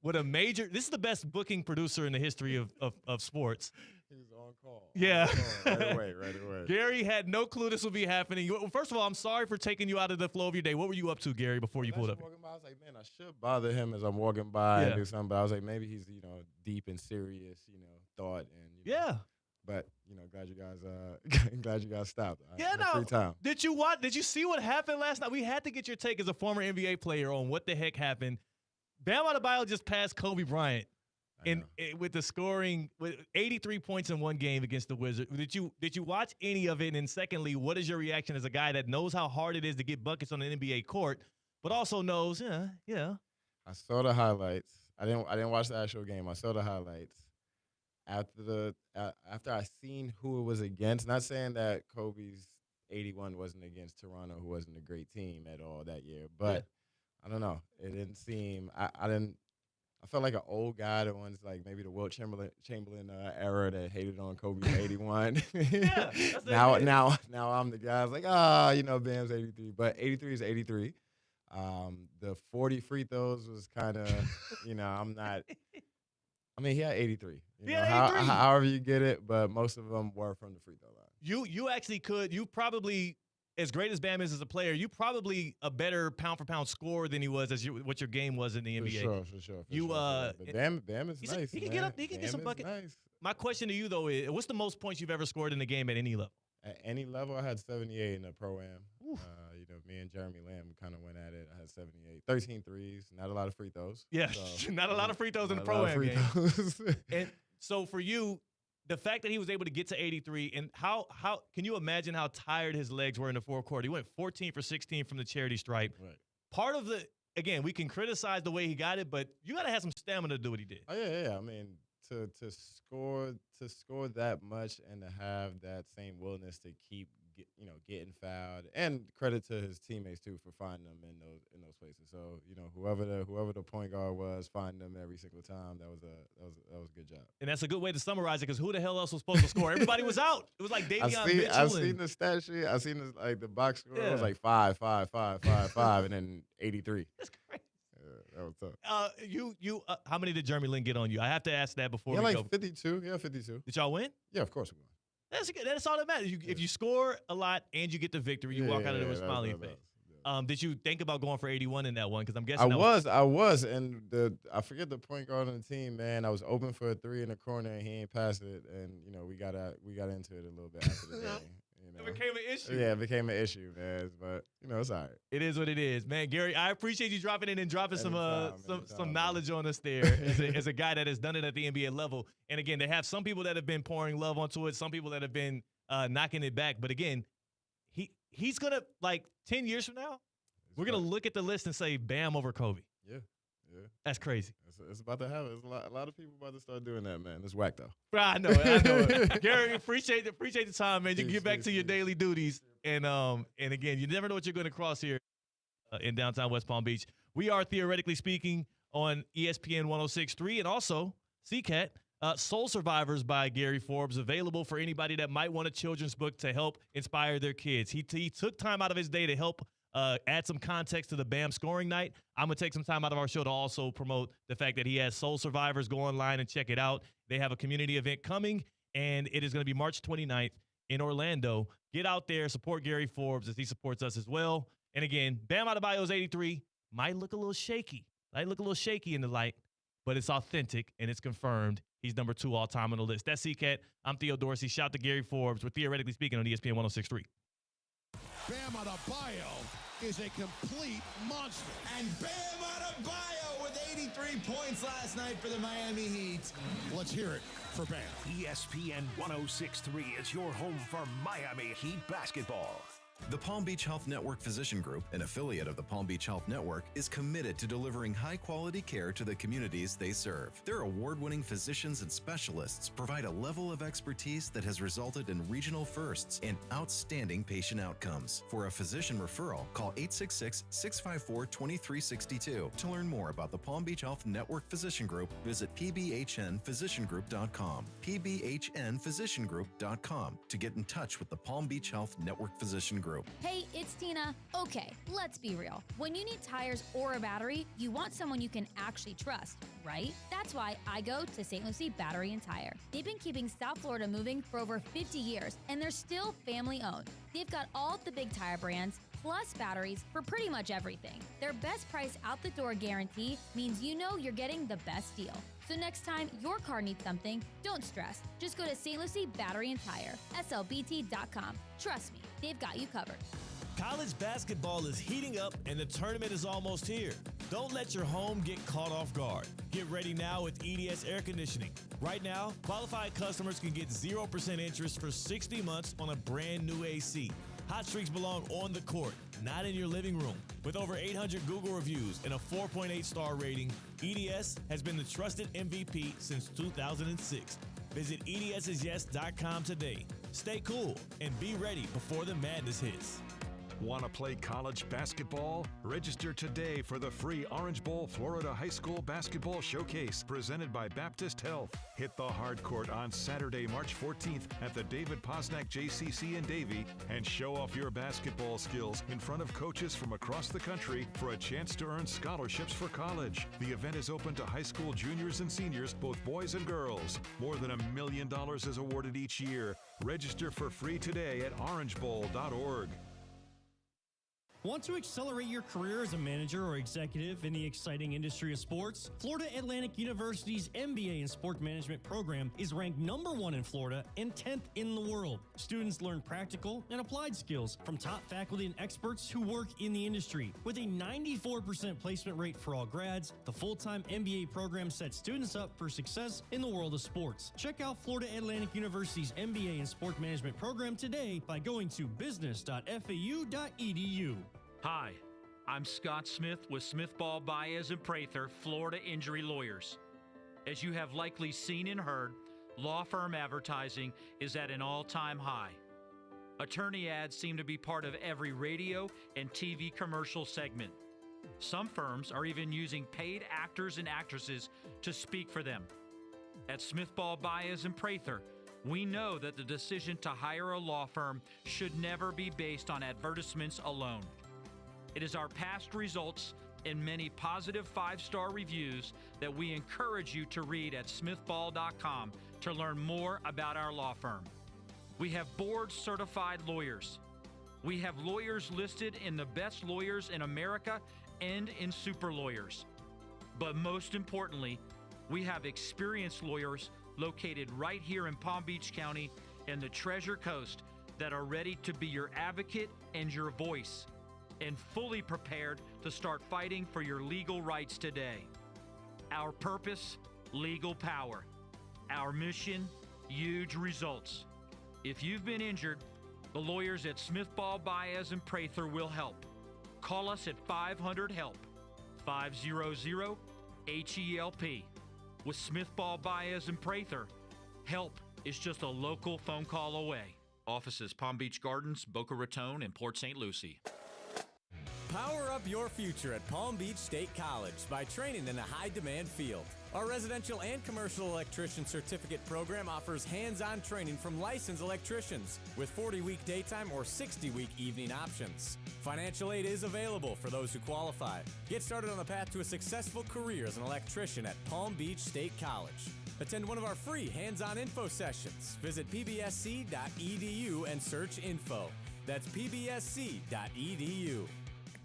with a major. This is the best booking producer in the history of sports. He's on call. Yeah. Right away. Gary had no clue this would be happening. First of all, I'm sorry for taking you out of the flow of your day. What were you up to, Gary, before you pulled up? I was like, man, I should bother him as I'm walking by and do something. But I was like, maybe he's, deep and serious, thought. And, But, glad you guys stopped. Free time. Did you see what happened last night? We had to get your take as a former NBA player on what the heck happened. Bam Adebayo just passed Kobe Bryant with the scoring with 83 points in one game against the Wizards. Did you watch any of it? And secondly, what is your reaction as a guy that knows how hard it is to get buckets on an NBA court, but also knows, I saw the highlights. I didn't watch the actual game. I saw the highlights. After I seen who it was against, not saying that Kobe's 81 wasn't against Toronto, who wasn't a great team at all that year, but I don't know. It didn't seem. I felt like an old guy, the ones like maybe the Wilt Chamberlain era that hated on Kobe in 81. Now I'm the guy like, Bam's 83, but 83 is 83. The 40 free throws was kind of, I'm not. I mean, he had 83. However you get it, but most of them were from the free throw line. You actually could. You probably, as great as Bam is as a player, you probably a better pound for pound scorer than he was what your game was in the NBA. For sure. But Bam is nice. He can get up. He can get some buckets. Nice. My question to you though is, what's the most points you've ever scored in a game at any level? At any level, I had 78 in the Pro-Am. Me and Jeremy Lamb kind of went at it. I had 78. 13 threes, not a lot of free throws. Yeah, so, not a lot of free throws in the Pro-Am game. And so for you, the fact that he was able to get to 83, and how can you imagine how tired his legs were in the fourth quarter? He went 14 for 16 from the charity stripe. Right. Part of again, we can criticize the way he got it, but you got to have some stamina to do what he did. Oh, yeah. I mean, to score that much and to have that same willingness to keep getting fouled, and credit to his teammates too for finding them in those places. So whoever the point guard was, finding them every single time, that was a good job. And that's a good way to summarize it, because who the hell else was supposed to score? Everybody was out. It was like Davion Mitchell. I've seen the stat sheet. I've seen this, like the box score. It was like 5, 5, 5, 5, 5, and then 83. That's crazy. That was tough. How many did Jeremy Lin get on you? I have to ask that before we like go. 52. Yeah, 52. Did y'all win? Yeah, of course we won. That's all that matters. If you score a lot and you get the victory, you walk out of there with a smiling face. Did you think about going for 81 in that one? Because I'm guessing I was, and I forget the point guard on the team, man. I was open for a 3 in the corner, and he ain't passed it, and we got into it a little bit after the game. It became an issue. Yeah, it became an issue, man. But it's all right. It is what it is, man. Gary, I appreciate you dropping in and dropping some knowledge on us there as a guy that has done it at the NBA level. And again, they have some people that have been pouring love onto it, some people that have been knocking it back. But again, he's gonna, like, 10 years from now, we're gonna look at the list and say Bam over Kobe. Yeah. That's crazy. It's about to happen. There's a lot of people about to start doing that, man. It's whack, though. I know it. Gary, appreciate the time, man. You can get back to your daily duties. And again, you never know what you're going to cross here in downtown West Palm Beach. We are Theoretically Speaking on ESPN 106.3 and also C-Katt. Soul Survivors by Gary Forbes, available for anybody that might want a children's book to help inspire their kids. He took time out of his day to help add some context to the BAM scoring night. I'm going to take some time out of our show to also promote the fact that he has Soul Survivors. Go online and check it out. They have a community event coming, and it is going to be March 29th in Orlando. Get out there, support Gary Forbes as he supports us as well. And again, Bam Adebayo's 83 might look a little shaky. In the light, but it's authentic, and it's confirmed. He's number 2 all-time on the list. That's C-Katt. I'm Theo Dorsey. Shout out to Gary Forbes. We're Theoretically Speaking on ESPN 106.3. Bam Adebayo is a complete monster. And Bam Adebayo with 83 points last night for the Miami Heat. Let's hear it for Bam. ESPN 106.3 is your home for Miami Heat basketball. The Palm Beach Health Network Physician Group, an affiliate of the Palm Beach Health Network, is committed to delivering high-quality care to the communities they serve. Their award-winning physicians and specialists provide a level of expertise that has resulted in regional firsts and outstanding patient outcomes. For a physician referral, call 866-654-2362. To learn more about the Palm Beach Health Network Physician Group, visit pbhnphysiciangroup.com. pbhnphysiciangroup.com to get in touch with the Palm Beach Health Network Physician Group. Hey, it's Tina. Okay, let's be real. When you need tires or a battery, you want someone you can actually trust, right? That's why I go to St. Lucie Battery and Tire. They've been keeping South Florida moving for over 50 years, and they're still family-owned. They've got all the big tire brands, plus batteries for pretty much everything. Their best price out the door guarantee means you know you're getting the best deal. So next time your car needs something, don't stress. Just go to St. Lucie Battery and Tire, slbt.com. Trust me, they've got you covered. College basketball is heating up and the tournament is almost here. Don't let your home get caught off guard. Get ready now with EDS Air Conditioning. Right now, qualified customers can get 0% interest for 60 months on a brand new AC. Hot streaks belong on the court, not in your living room. With over 800 Google reviews and a 4.8 star rating, EDS has been the trusted MVP since 2006. Visit EDSIsyes.com today. Stay cool and be ready before the madness hits. Want to play college basketball? Register today for the free Orange Bowl Florida High School Basketball Showcase presented by Baptist Health. Hit the hard court on Saturday, March 14th at the David Posnack JCC in Davie and show off your basketball skills in front of coaches from across the country for a chance to earn scholarships for college. The event is open to high school juniors and seniors, both boys and girls. More than $1 million is awarded each year. Register for free today at orangebowl.org. Want to accelerate your career as a manager or executive in the exciting industry of sports? Florida Atlantic University's MBA in Sport Management program is ranked #1 in Florida and 10th in the world. Students learn practical and applied skills from top faculty and experts who work in the industry. With a 94% placement rate for all grads, the full-time MBA program sets students up for success in the world of sports. Check out Florida Atlantic University's MBA in Sport Management program today by going to business.fau.edu. Hi, I'm Scott Smith with Smith Ball Baez and Prather, Florida Injury Lawyers. As you have likely seen and heard, law firm advertising is at an all-time high. Attorney ads seem to be part of every radio and TV commercial segment. Some firms are even using paid actors and actresses to speak for them. At Smith Ball Baez and Prather, we know that the decision to hire a law firm should never be based on advertisements alone. It is our past results and many positive 5-star reviews that we encourage you to read at smithball.com to learn more about our law firm. We have board-certified lawyers. We have lawyers listed in the best lawyers in America and in super lawyers. But most importantly, we have experienced lawyers located right here in Palm Beach County and the Treasure Coast that are ready to be your advocate and your voice, and fully prepared to start fighting for your legal rights today. Our purpose, legal power. Our mission, huge results. If you've been injured, the lawyers at Smith Ball Baez and Prather will help. Call us at 500-HELP, 500-HELP. With Smith Ball Baez and Prather, help is just a local phone call away. Offices Palm Beach Gardens, Boca Raton, and Port St. Lucie. Power up your future at Palm Beach State College by training in a high-demand field. Our residential and commercial electrician certificate program offers hands-on training from licensed electricians with 40-week daytime or 60-week evening options. Financial aid is available for those who qualify. Get started on the path to a successful career as an electrician at Palm Beach State College. Attend one of our free hands-on info sessions. Visit pbsc.edu and search info. That's pbsc.edu.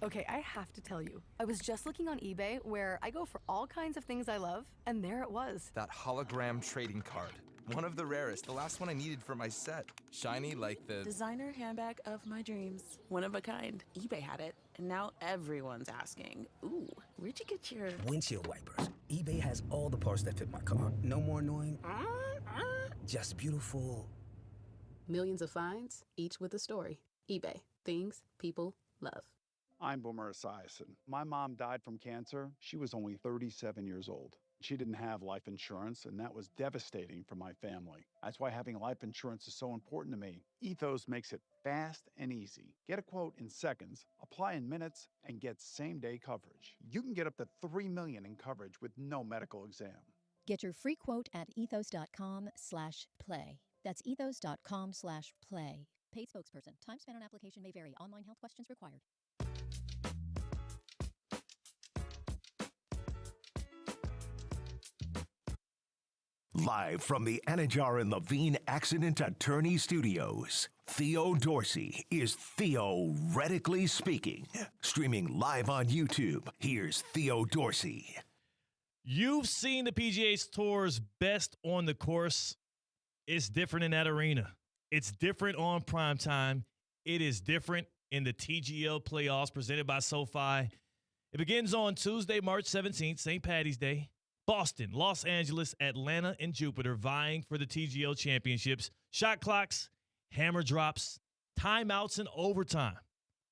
Okay, I have to tell you, I was just looking on eBay where I go for all kinds of things I love, and there it was. That hologram trading card. One of the rarest, the last one I needed for my set. Shiny like the designer handbag of my dreams. One of a kind. eBay had it, and now everyone's asking, ooh, where'd you get your windshield wipers? eBay has all the parts that fit my car. No more annoying, just beautiful. Millions of finds, each with a story. eBay, things people love. I'm Boomer Esiason. My mom died from cancer. She was only 37 years old. She didn't have life insurance, and that was devastating for my family. That's why having life insurance is so important to me. Ethos makes it fast and easy. Get a quote in seconds, apply in minutes, and get same-day coverage. You can get up to $3 million in coverage with no medical exam. Get your free quote at ethos.com/play. That's ethos.com/play. Paid spokesperson. Time spent on application may vary. Online health questions required. Live from the Anajar and Levine Accident Attorney Studios, Theo Dorsey is theoretically speaking. Streaming live on YouTube, here's Theo Dorsey. You've seen the PGA Tour's best on the course. It's different in that arena. It's different on primetime. It is different in the TGL playoffs presented by SoFi. It begins on Tuesday, March 17th, St. Paddy's Day. Boston, Los Angeles, Atlanta, and Jupiter vying for the TGL championships. Shot clocks, hammer drops, timeouts, and overtime.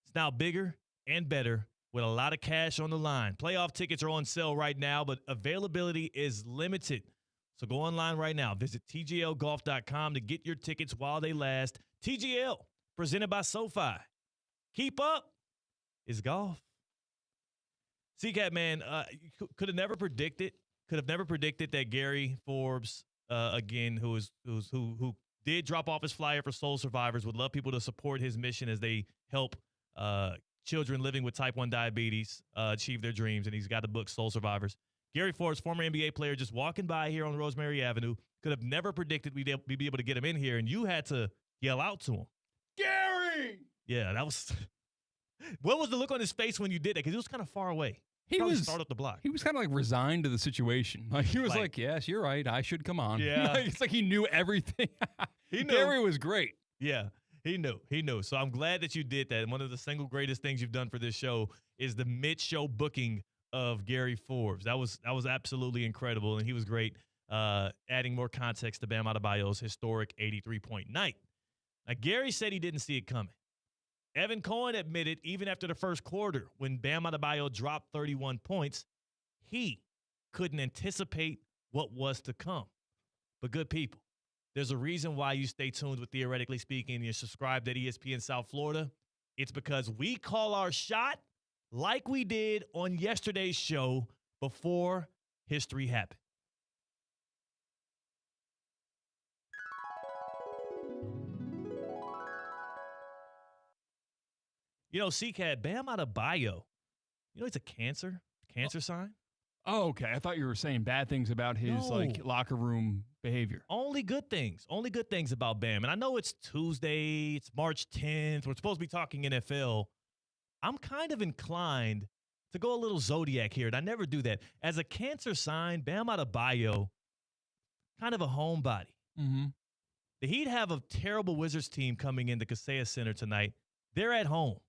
It's now bigger and better with a lot of cash on the line. Playoff tickets are on sale right now, but availability is limited. So go online right now. Visit tglgolf.com to get your tickets while they last. TGL, presented by SoFi. Keep up. It's golf. C-Katt, man, could have never predicted that Gary Forbes, again, who did drop off his flyer for Soul Survivors, would love people to support his mission as they help children living with type 1 diabetes achieve their dreams. And he's got the book Soul Survivors. Gary Forbes, former NBA player, just walking by here on Rosemary Avenue, could have never predicted we'd be able to get him in here, and you had to yell out to him. Gary! Yeah, that was – what was the look on his face when you did that? Because he was kind of far away. He was start up the block. He was kind of like resigned to the situation. Like he was like, yes, you're right. I should come on. Yeah. It's like he knew everything. He knew. Gary was great. Yeah, he knew. So I'm glad that you did that. And one of the single greatest things you've done for this show is the mid-show booking of Gary Forbes. That was absolutely incredible, and he was great, adding more context to Bam Adebayo's historic 83-point night. Now, Gary said he didn't see it coming. Evan Cohen admitted even after the first quarter when Bam Adebayo dropped 31 points, he couldn't anticipate what was to come. But good people, There's a reason why you stay tuned with Theoretically Speaking and you're subscribed at ESPN South Florida. It's because we call our shot like we did on yesterday's show before history happened. You know, C-Katt, Bam Adebayo, you know he's a cancer sign? Oh, okay. I thought you were saying bad things about his locker room behavior. Only good things. Only good things about Bam. And I know it's Tuesday, it's March 10th. We're supposed to be talking NFL. I'm kind of inclined to go a little zodiac here, and I never do that. As a cancer sign, Bam Adebayo, kind of a homebody. Mm-hmm. The Heat have a terrible Wizards team coming into Kaseya Center tonight. They're at home.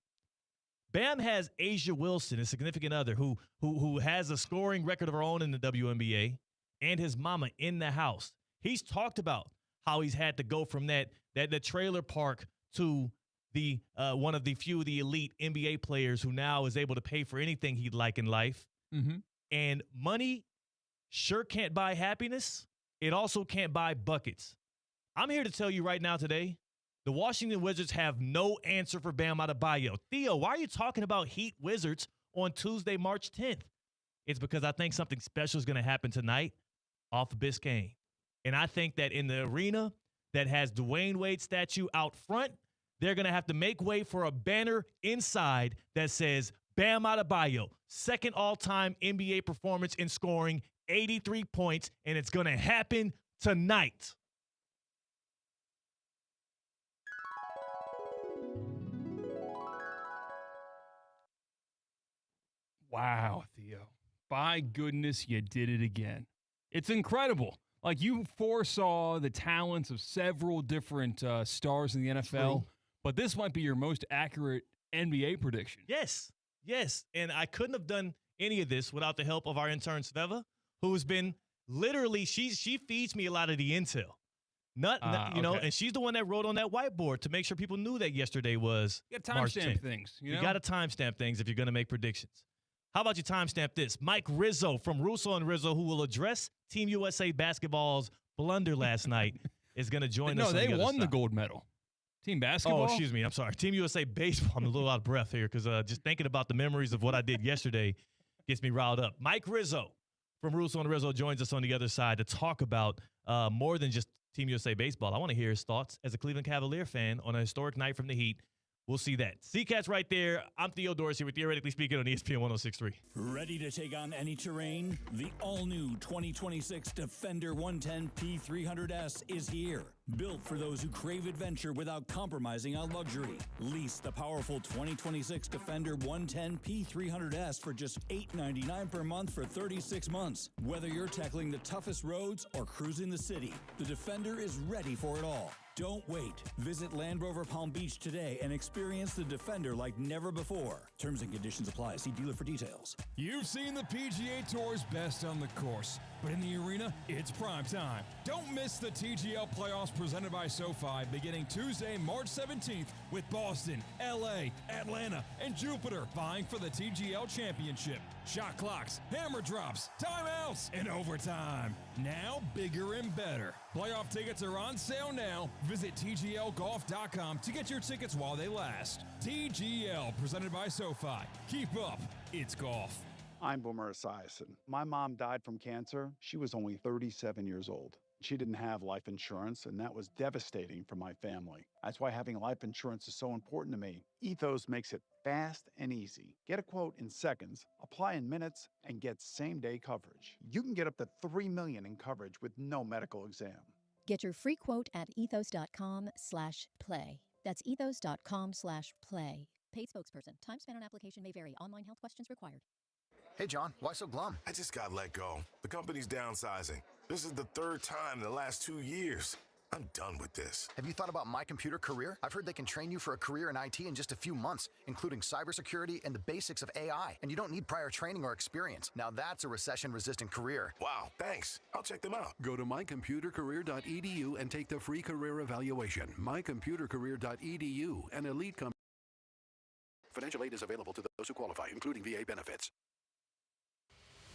Bam has Asia Wilson, his significant other, who has a scoring record of her own in the WNBA, and his mama in the house. He's talked about how he's had to go from that trailer park to the one of the few of the elite NBA players who now is able to pay for anything he'd like in life. Mm-hmm. And money sure can't buy happiness. It also can't buy buckets. I'm here to tell you right now today, the Washington Wizards have no answer for Bam Adebayo. Theo, why are you talking about Heat Wizards on Tuesday, March 10th? It's because I think something special is going to happen tonight off of Biscayne. And I think that in the arena that has Dwayne Wade's statue out front, they're going to have to make way for a banner inside that says Bam Adebayo, second all-time NBA performance in scoring, 83 points, and it's going to happen tonight. Wow, Theo. By goodness, you did it again. It's incredible. Like, you foresaw the talents of several different stars in the NFL, but this might be your most accurate NBA prediction. Yes. And I couldn't have done any of this without the help of our intern, Sveva, who's been literally, she feeds me a lot of the intel. And she's the one that wrote on that whiteboard to make sure people knew that yesterday was You got timestamp things. You got to timestamp things if you're going to make predictions. How about you timestamp this? Mike Rizzo from Russo and Rizzo, who will address Team USA basketball's blunder last night, is going to join us. No, they won the gold medal. Team basketball? Oh, excuse me. I'm sorry. Team USA baseball. I'm a little out of breath here because just thinking about the memories of what I did yesterday gets me riled up. Mike Rizzo from Russo and Rizzo joins us on the other side to talk about more than just Team USA baseball. I want to hear his thoughts as a Cleveland Cavalier fan on a historic night from the Heat. We'll see that. C-Katt's right there. I'm Theo Dorsey with Theoretically Speaking on ESPN 106.3. Ready to take on any terrain? The all-new 2026 Defender 110 P300S is here. Built for those who crave adventure without compromising on luxury. Lease the powerful 2026 Defender 110 P300S for just $899 per month for 36 months. Whether you're tackling the toughest roads or cruising the city, the Defender is ready for it all. Don't wait. Visit Land Rover Palm Beach today and experience the Defender like never before. Terms and conditions apply. See dealer for details. You've seen the PGA Tour's best on the course, but in the arena, it's prime time. Don't miss the TGL playoffs presented by SoFi beginning Tuesday, March 17th with Boston, LA, Atlanta, and Jupiter vying for the TGL championship. Shot clocks, hammer drops, timeouts, and overtime. Now bigger and better. Playoff tickets are on sale now. Visit TGLGolf.com to get your tickets while they last. TGL, presented by SoFi. Keep up. It's golf. I'm Boomer Esiason. My mom died from cancer. She was only 37 years old. She didn't have life insurance, and that was devastating for my family. That's why having life insurance is so important to me. Ethos makes it fast and easy. Get a quote in seconds, apply in minutes, and get same-day coverage. You can get up to $3 million in coverage with no medical exam. Get your free quote at ethos.com/play. That's ethos.com/play. Paid spokesperson. Time spent on application may vary. Online health questions required. Hey, John, why so glum? I just got let go. The company's downsizing. This is the third time in the last 2 years. I'm done with this. Have you thought about My Computer Career? I've heard they can train you for a career in IT in just a few months, including cybersecurity and the basics of AI. And you don't need prior training or experience. Now that's a recession-resistant career. Wow, thanks. I'll check them out. Go to mycomputercareer.edu and take the free career evaluation. mycomputercareer.edu, an elite company. Financial aid is available to those who qualify, including VA benefits.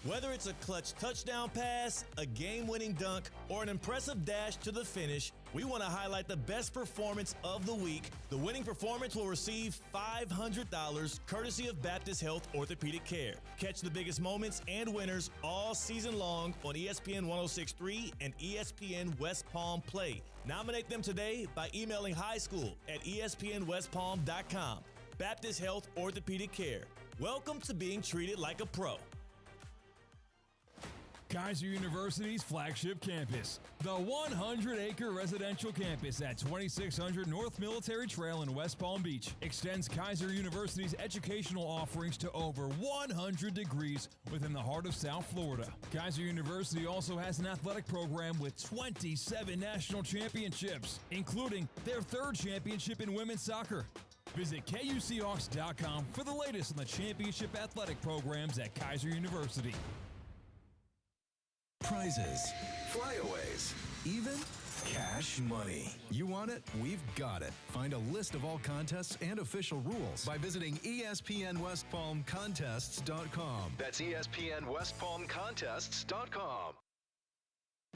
Whether it's a clutch touchdown pass, a game-winning dunk, or an impressive dash to the finish, We want to highlight the best performance of the week. The winning performance will receive $500 courtesy of Baptist Health Orthopedic Care. Catch the biggest moments and winners all season long on ESPN 106.3 and ESPN West Palm Play. Nominate them today by emailing highschool@espnwestpalm.com. Baptist Health Orthopedic Care. Welcome to being treated like a pro. Kaiser University's flagship campus, the 100-acre residential campus at 2600 North Military Trail in West Palm Beach, extends Kaiser University's educational offerings to over 100 degrees within the heart of South Florida. Kaiser University also has an athletic program with 27 national championships, including their third championship in women's soccer. Visit KUCHawks.com for the latest on the championship athletic programs at Kaiser University. Prizes, flyaways, even cash money. You want it? We've got it. Find a list of all contests and official rules by visiting ESPNWestPalmContests.com. That's ESPNWestPalmContests.com.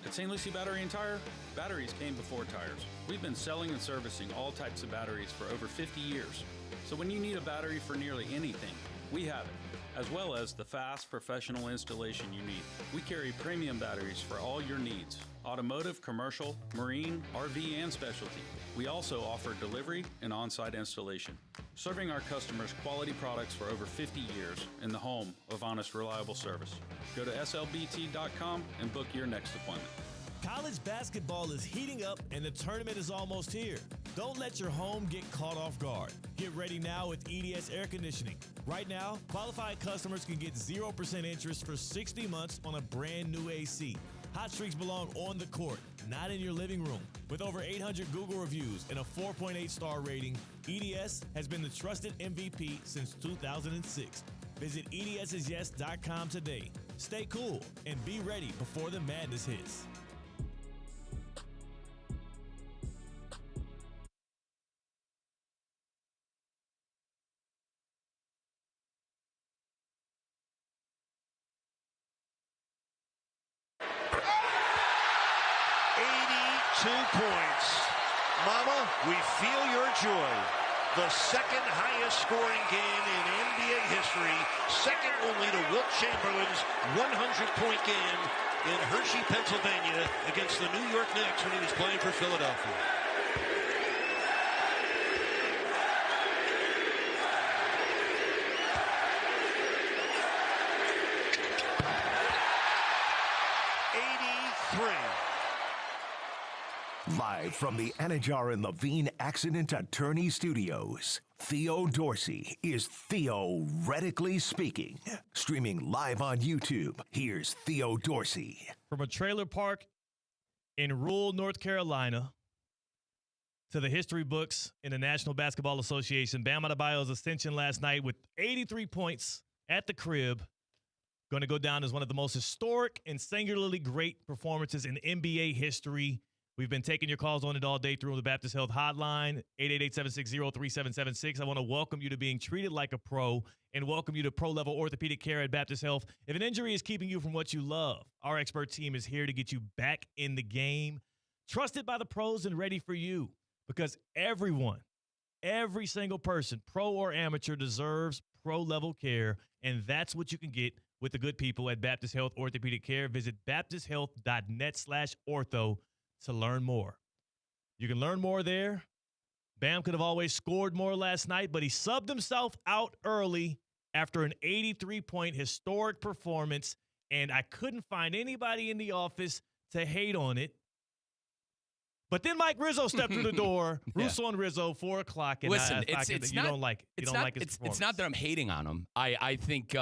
At St. Lucie Battery and Tire, batteries came before tires. We've been selling and servicing all types of batteries for over 50 years. So when you need a battery for nearly anything, we have it, as well as the fast professional installation you need. We carry premium batteries for all your needs: automotive, commercial, marine, RV, and specialty. We also offer delivery and on-site installation, serving our customers quality products for over 50 years in the home of honest, reliable service. Go to slbt.com and book your next appointment. College basketball is heating up and the tournament is almost here. Don't let your home get caught off guard. Get ready now with EDS Air Conditioning. Right now, qualified customers can get 0% interest for 60 months on a brand new AC. Hot streaks belong on the court, not in your living room. With over 800 Google reviews and a 4.8 star rating, EDS has been the trusted MVP since 2006. Visit EDSisyes.com today. Stay cool and be ready before the madness hits. Points. Mama, we feel your joy. The second highest scoring game in NBA history, second only to Wilt Chamberlain's 100-point game in Hershey, Pennsylvania against the New York Knicks when he was playing for Philadelphia. Live from the Anajar and Levine Accident Attorney Studios, Theo Dorsey is theoretically speaking. Streaming live on YouTube, here's Theo Dorsey. From a trailer park in rural North Carolina to the history books in the National Basketball Association, Bam Adebayo's ascension last night with 83 points at the crib, going to go down as one of the most historic and singularly great performances in NBA history. We've been taking your calls on it all day through the Baptist Health Hotline, 888-760-3776. I want to welcome you to being treated like a pro and welcome you to pro-level orthopedic care at Baptist Health. If an injury is keeping you from what you love, our expert team is here to get you back in the game, trusted by the pros and ready for you, because everyone, every single person, pro or amateur, deserves pro-level care, and that's what you can get with the good people at Baptist Health Orthopedic Care. Visit baptisthealth.net/ortho to learn more. You can learn more there. Bam could have always scored more last night, but he subbed himself out early after an 83-point historic performance, and I couldn't find anybody in the office to hate on it. But then Mike Rizzo stepped through the door. Russo and Rizzo, 4 o'clock. And listen, you don't like it. You don't like his performance. It's not that I'm hating on him. I think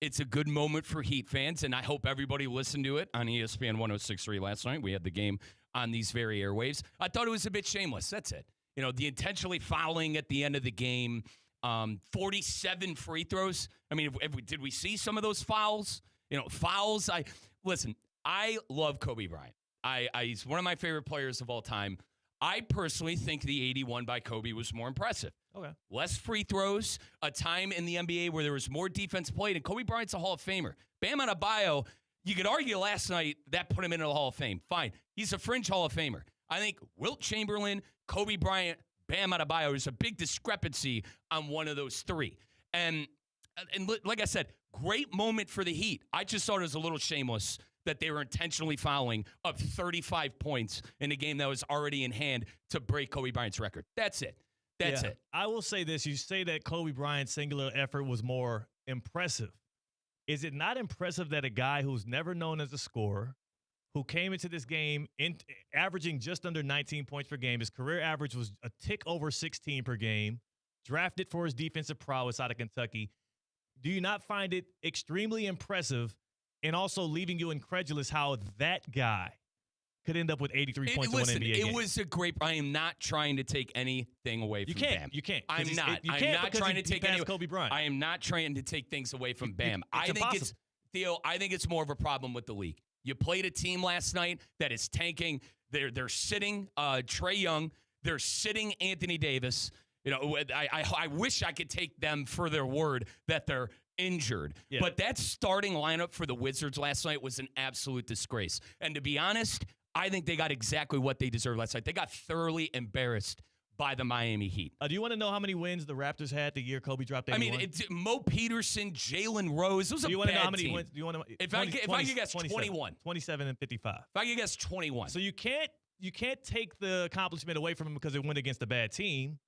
it's a good moment for Heat fans, and I hope everybody listened to it on ESPN 106.3 last night. We had the game on these very airwaves. I thought it was a bit shameless. That's it. You know, the intentionally fouling at the end of the game, 47 free throws. I mean, did we see some of those fouls? You know, fouls. Listen, I love Kobe Bryant. He's one of my favorite players of all time. I personally think the 81 by Kobe was more impressive. Okay. Less free throws, a time in the NBA where there was more defense played, and Kobe Bryant's a Hall of Famer. Bam Adebayo, you could argue last night that put him into the Hall of Fame. Fine. He's a fringe Hall of Famer. I think Wilt Chamberlain, Kobe Bryant, Bam Adebayo is a big discrepancy on one of those three. And like I said, great moment for the Heat. I just thought it was a little shameless that they were intentionally fouling up 35 points in a game that was already in hand to break Kobe Bryant's record. That's it. That's it. I will say this. You say that Kobe Bryant's singular effort was more impressive. Is it not impressive that a guy who's never known as a scorer, who came into this game averaging just under 19 points per game, his career average was a tick over 16 per game, drafted for his defensive prowess out of Kentucky, do you not find it extremely impressive and also leaving you incredulous how that guy could end up with 83 points in one NBA game? It was a great. I am not trying to take anything away from Bam. You can't. I'm not. I'm not trying to take any. Kobe Bryant. I am not trying to take things away from Bam. I think it's more of a problem with the league. You played a team last night that is tanking. They're sitting Trae Young. They're sitting Anthony Davis. You know, I wish I could take them for their word that they're injured. Yeah. But that starting lineup for the Wizards last night was an absolute disgrace. And to be honest, I think they got exactly what they deserved last night. They got thoroughly embarrassed by the Miami Heat. Do you want to know how many wins the Raptors had the year Kobe dropped 81? I mean, it's Mo Peterson, Jalen Rose. It was a bad team. Do you want to know how many wins? Do you want to? If I could guess 21. 27 and 55. If I could guess 21. So you can't take the accomplishment away from him because it went against a bad team.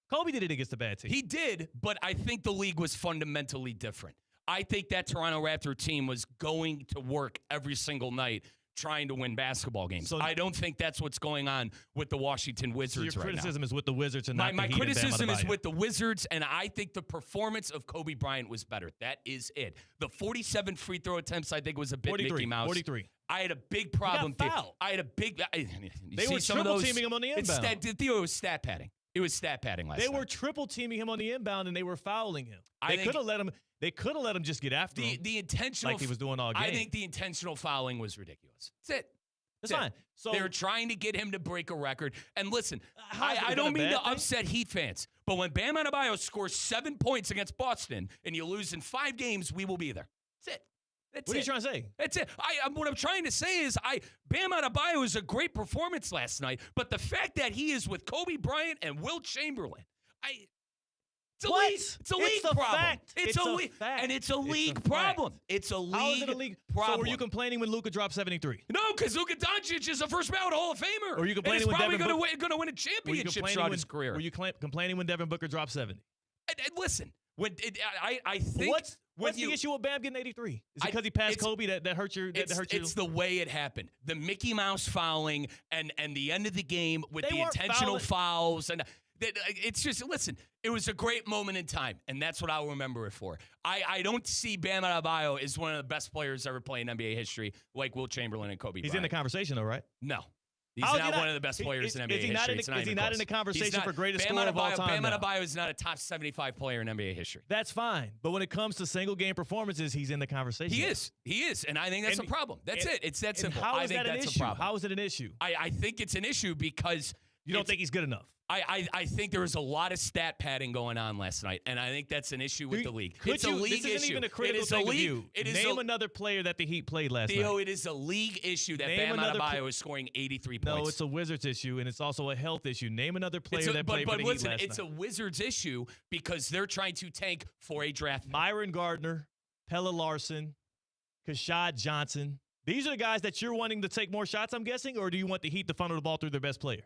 Kobe did it against a bad team. He did, but I think the league was fundamentally different. I think that Toronto Raptor team was going to work every single night trying to win basketball games. So I don't think that's what's going on with the Washington Wizards your right now. Your criticism is with the Wizards and not the Heat. My criticism is with the Wizards, and I think the performance of Kobe Bryant was better. That is it. The 47 free throw attempts, I think, was a bit Mickey Mouse. 43. I had a big problem. I had a big. They were triple teaming him on the inbound. It was stat padding. It was stat padding last night. They were triple teaming him on the inbound, and they were fouling him. They could have let him. They could have let him just get after him. The intentional, like he was doing all game. I think the intentional fouling was ridiculous. That's it. That's fine. So they're trying to get him to break a record. And listen, I don't mean to upset Heat fans, but when Bam Adebayo scores 7 points against Boston and you lose in 5 games, we will be there. That's it. What are you trying to say? That's it. What I'm trying to say is Bam Adebayo is a great performance last night, but the fact that he is with Kobe Bryant and Wilt Chamberlain, it's a league problem. Fact. It's a league fact. And it's a league problem. It's a league How is it a league problem. So were you complaining when Luka dropped 73? No, because Luka Doncic is a first ballot Hall of Famer. Or you complaining and when he's probably going to win a championship throughout his career. Were you complaining when Devin Booker dropped 70? Listen, I think what's the issue with Bam getting 83? Is it because he passed Kobe that hurt you? It's the way it happened. The Mickey Mouse fouling and the end of the game with the intentional fouls and. It's just, listen, it was a great moment in time, and that's what I'll remember it for. I don't see Bam Adebayo as one of the best players ever play in NBA history like Wilt Chamberlain and Kobe Bryant. He's in the conversation, though, right? No. He's not one of the best players in NBA history. Is he not in the conversation for greatest scorer of all time? Bam Adebayo is not a top 75 player in NBA history. That's fine. But when it comes to single-game performances, he's in the conversation. He is, and I think that's a problem. That's it. It's that simple. I think that's a problem. How is it an issue? I think it's an issue because you don't think he's good enough. I think there was a lot of stat padding going on last night, and I think that's an issue with the league. It's a league issue. This isn't even a critical thing of you. Name another player that the Heat played last night. Theo, it is a league issue that Bam Adebayo is scoring 83 points. No, it's a Wizards issue, and it's also a health issue. Name another player that played for the Heat last night. It's a Wizards issue because they're trying to tank for a draft pick. Myron Gardner, Pelle Larsson, Kashad Johnson. These are the guys that you're wanting to take more shots, I'm guessing, or do you want the Heat to funnel the ball through their best player?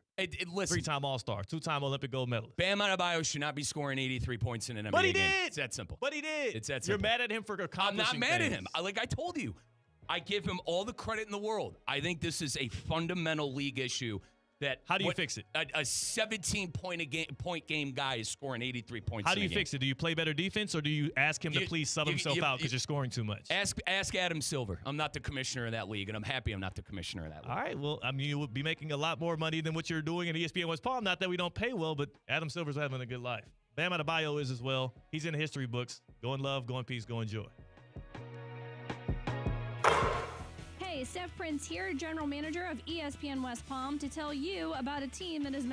Listen, 3-time All-Star, 2-time Olympic gold medalist. Bam Adebayo should not be scoring 83 points in an NBA game. But he did. It's that simple. But he did. It's that simple. You're mad at him for accomplishing I'm not mad things. at him. Like I told you, I give him all the credit in the world. I think this is a fundamental league issue. How do you fix it? A 17-point game guy is scoring 83 points. How do you fix it? Do you play better defense, or do you ask him to please sub himself out because you're scoring too much? Ask Adam Silver. I'm not the commissioner of that league, and I'm happy I'm not the commissioner of that league. All right. Well, I mean, you would be making a lot more money than what you're doing in ESPN West Palm. Not that we don't pay well, but Adam Silver's having a good life. Bam Adebayo is as well. He's in the history books. Go in love, go in peace, go in joy. Hey, Steph Prince here, General Manager of ESPN West Palm, to tell you about a team that is meant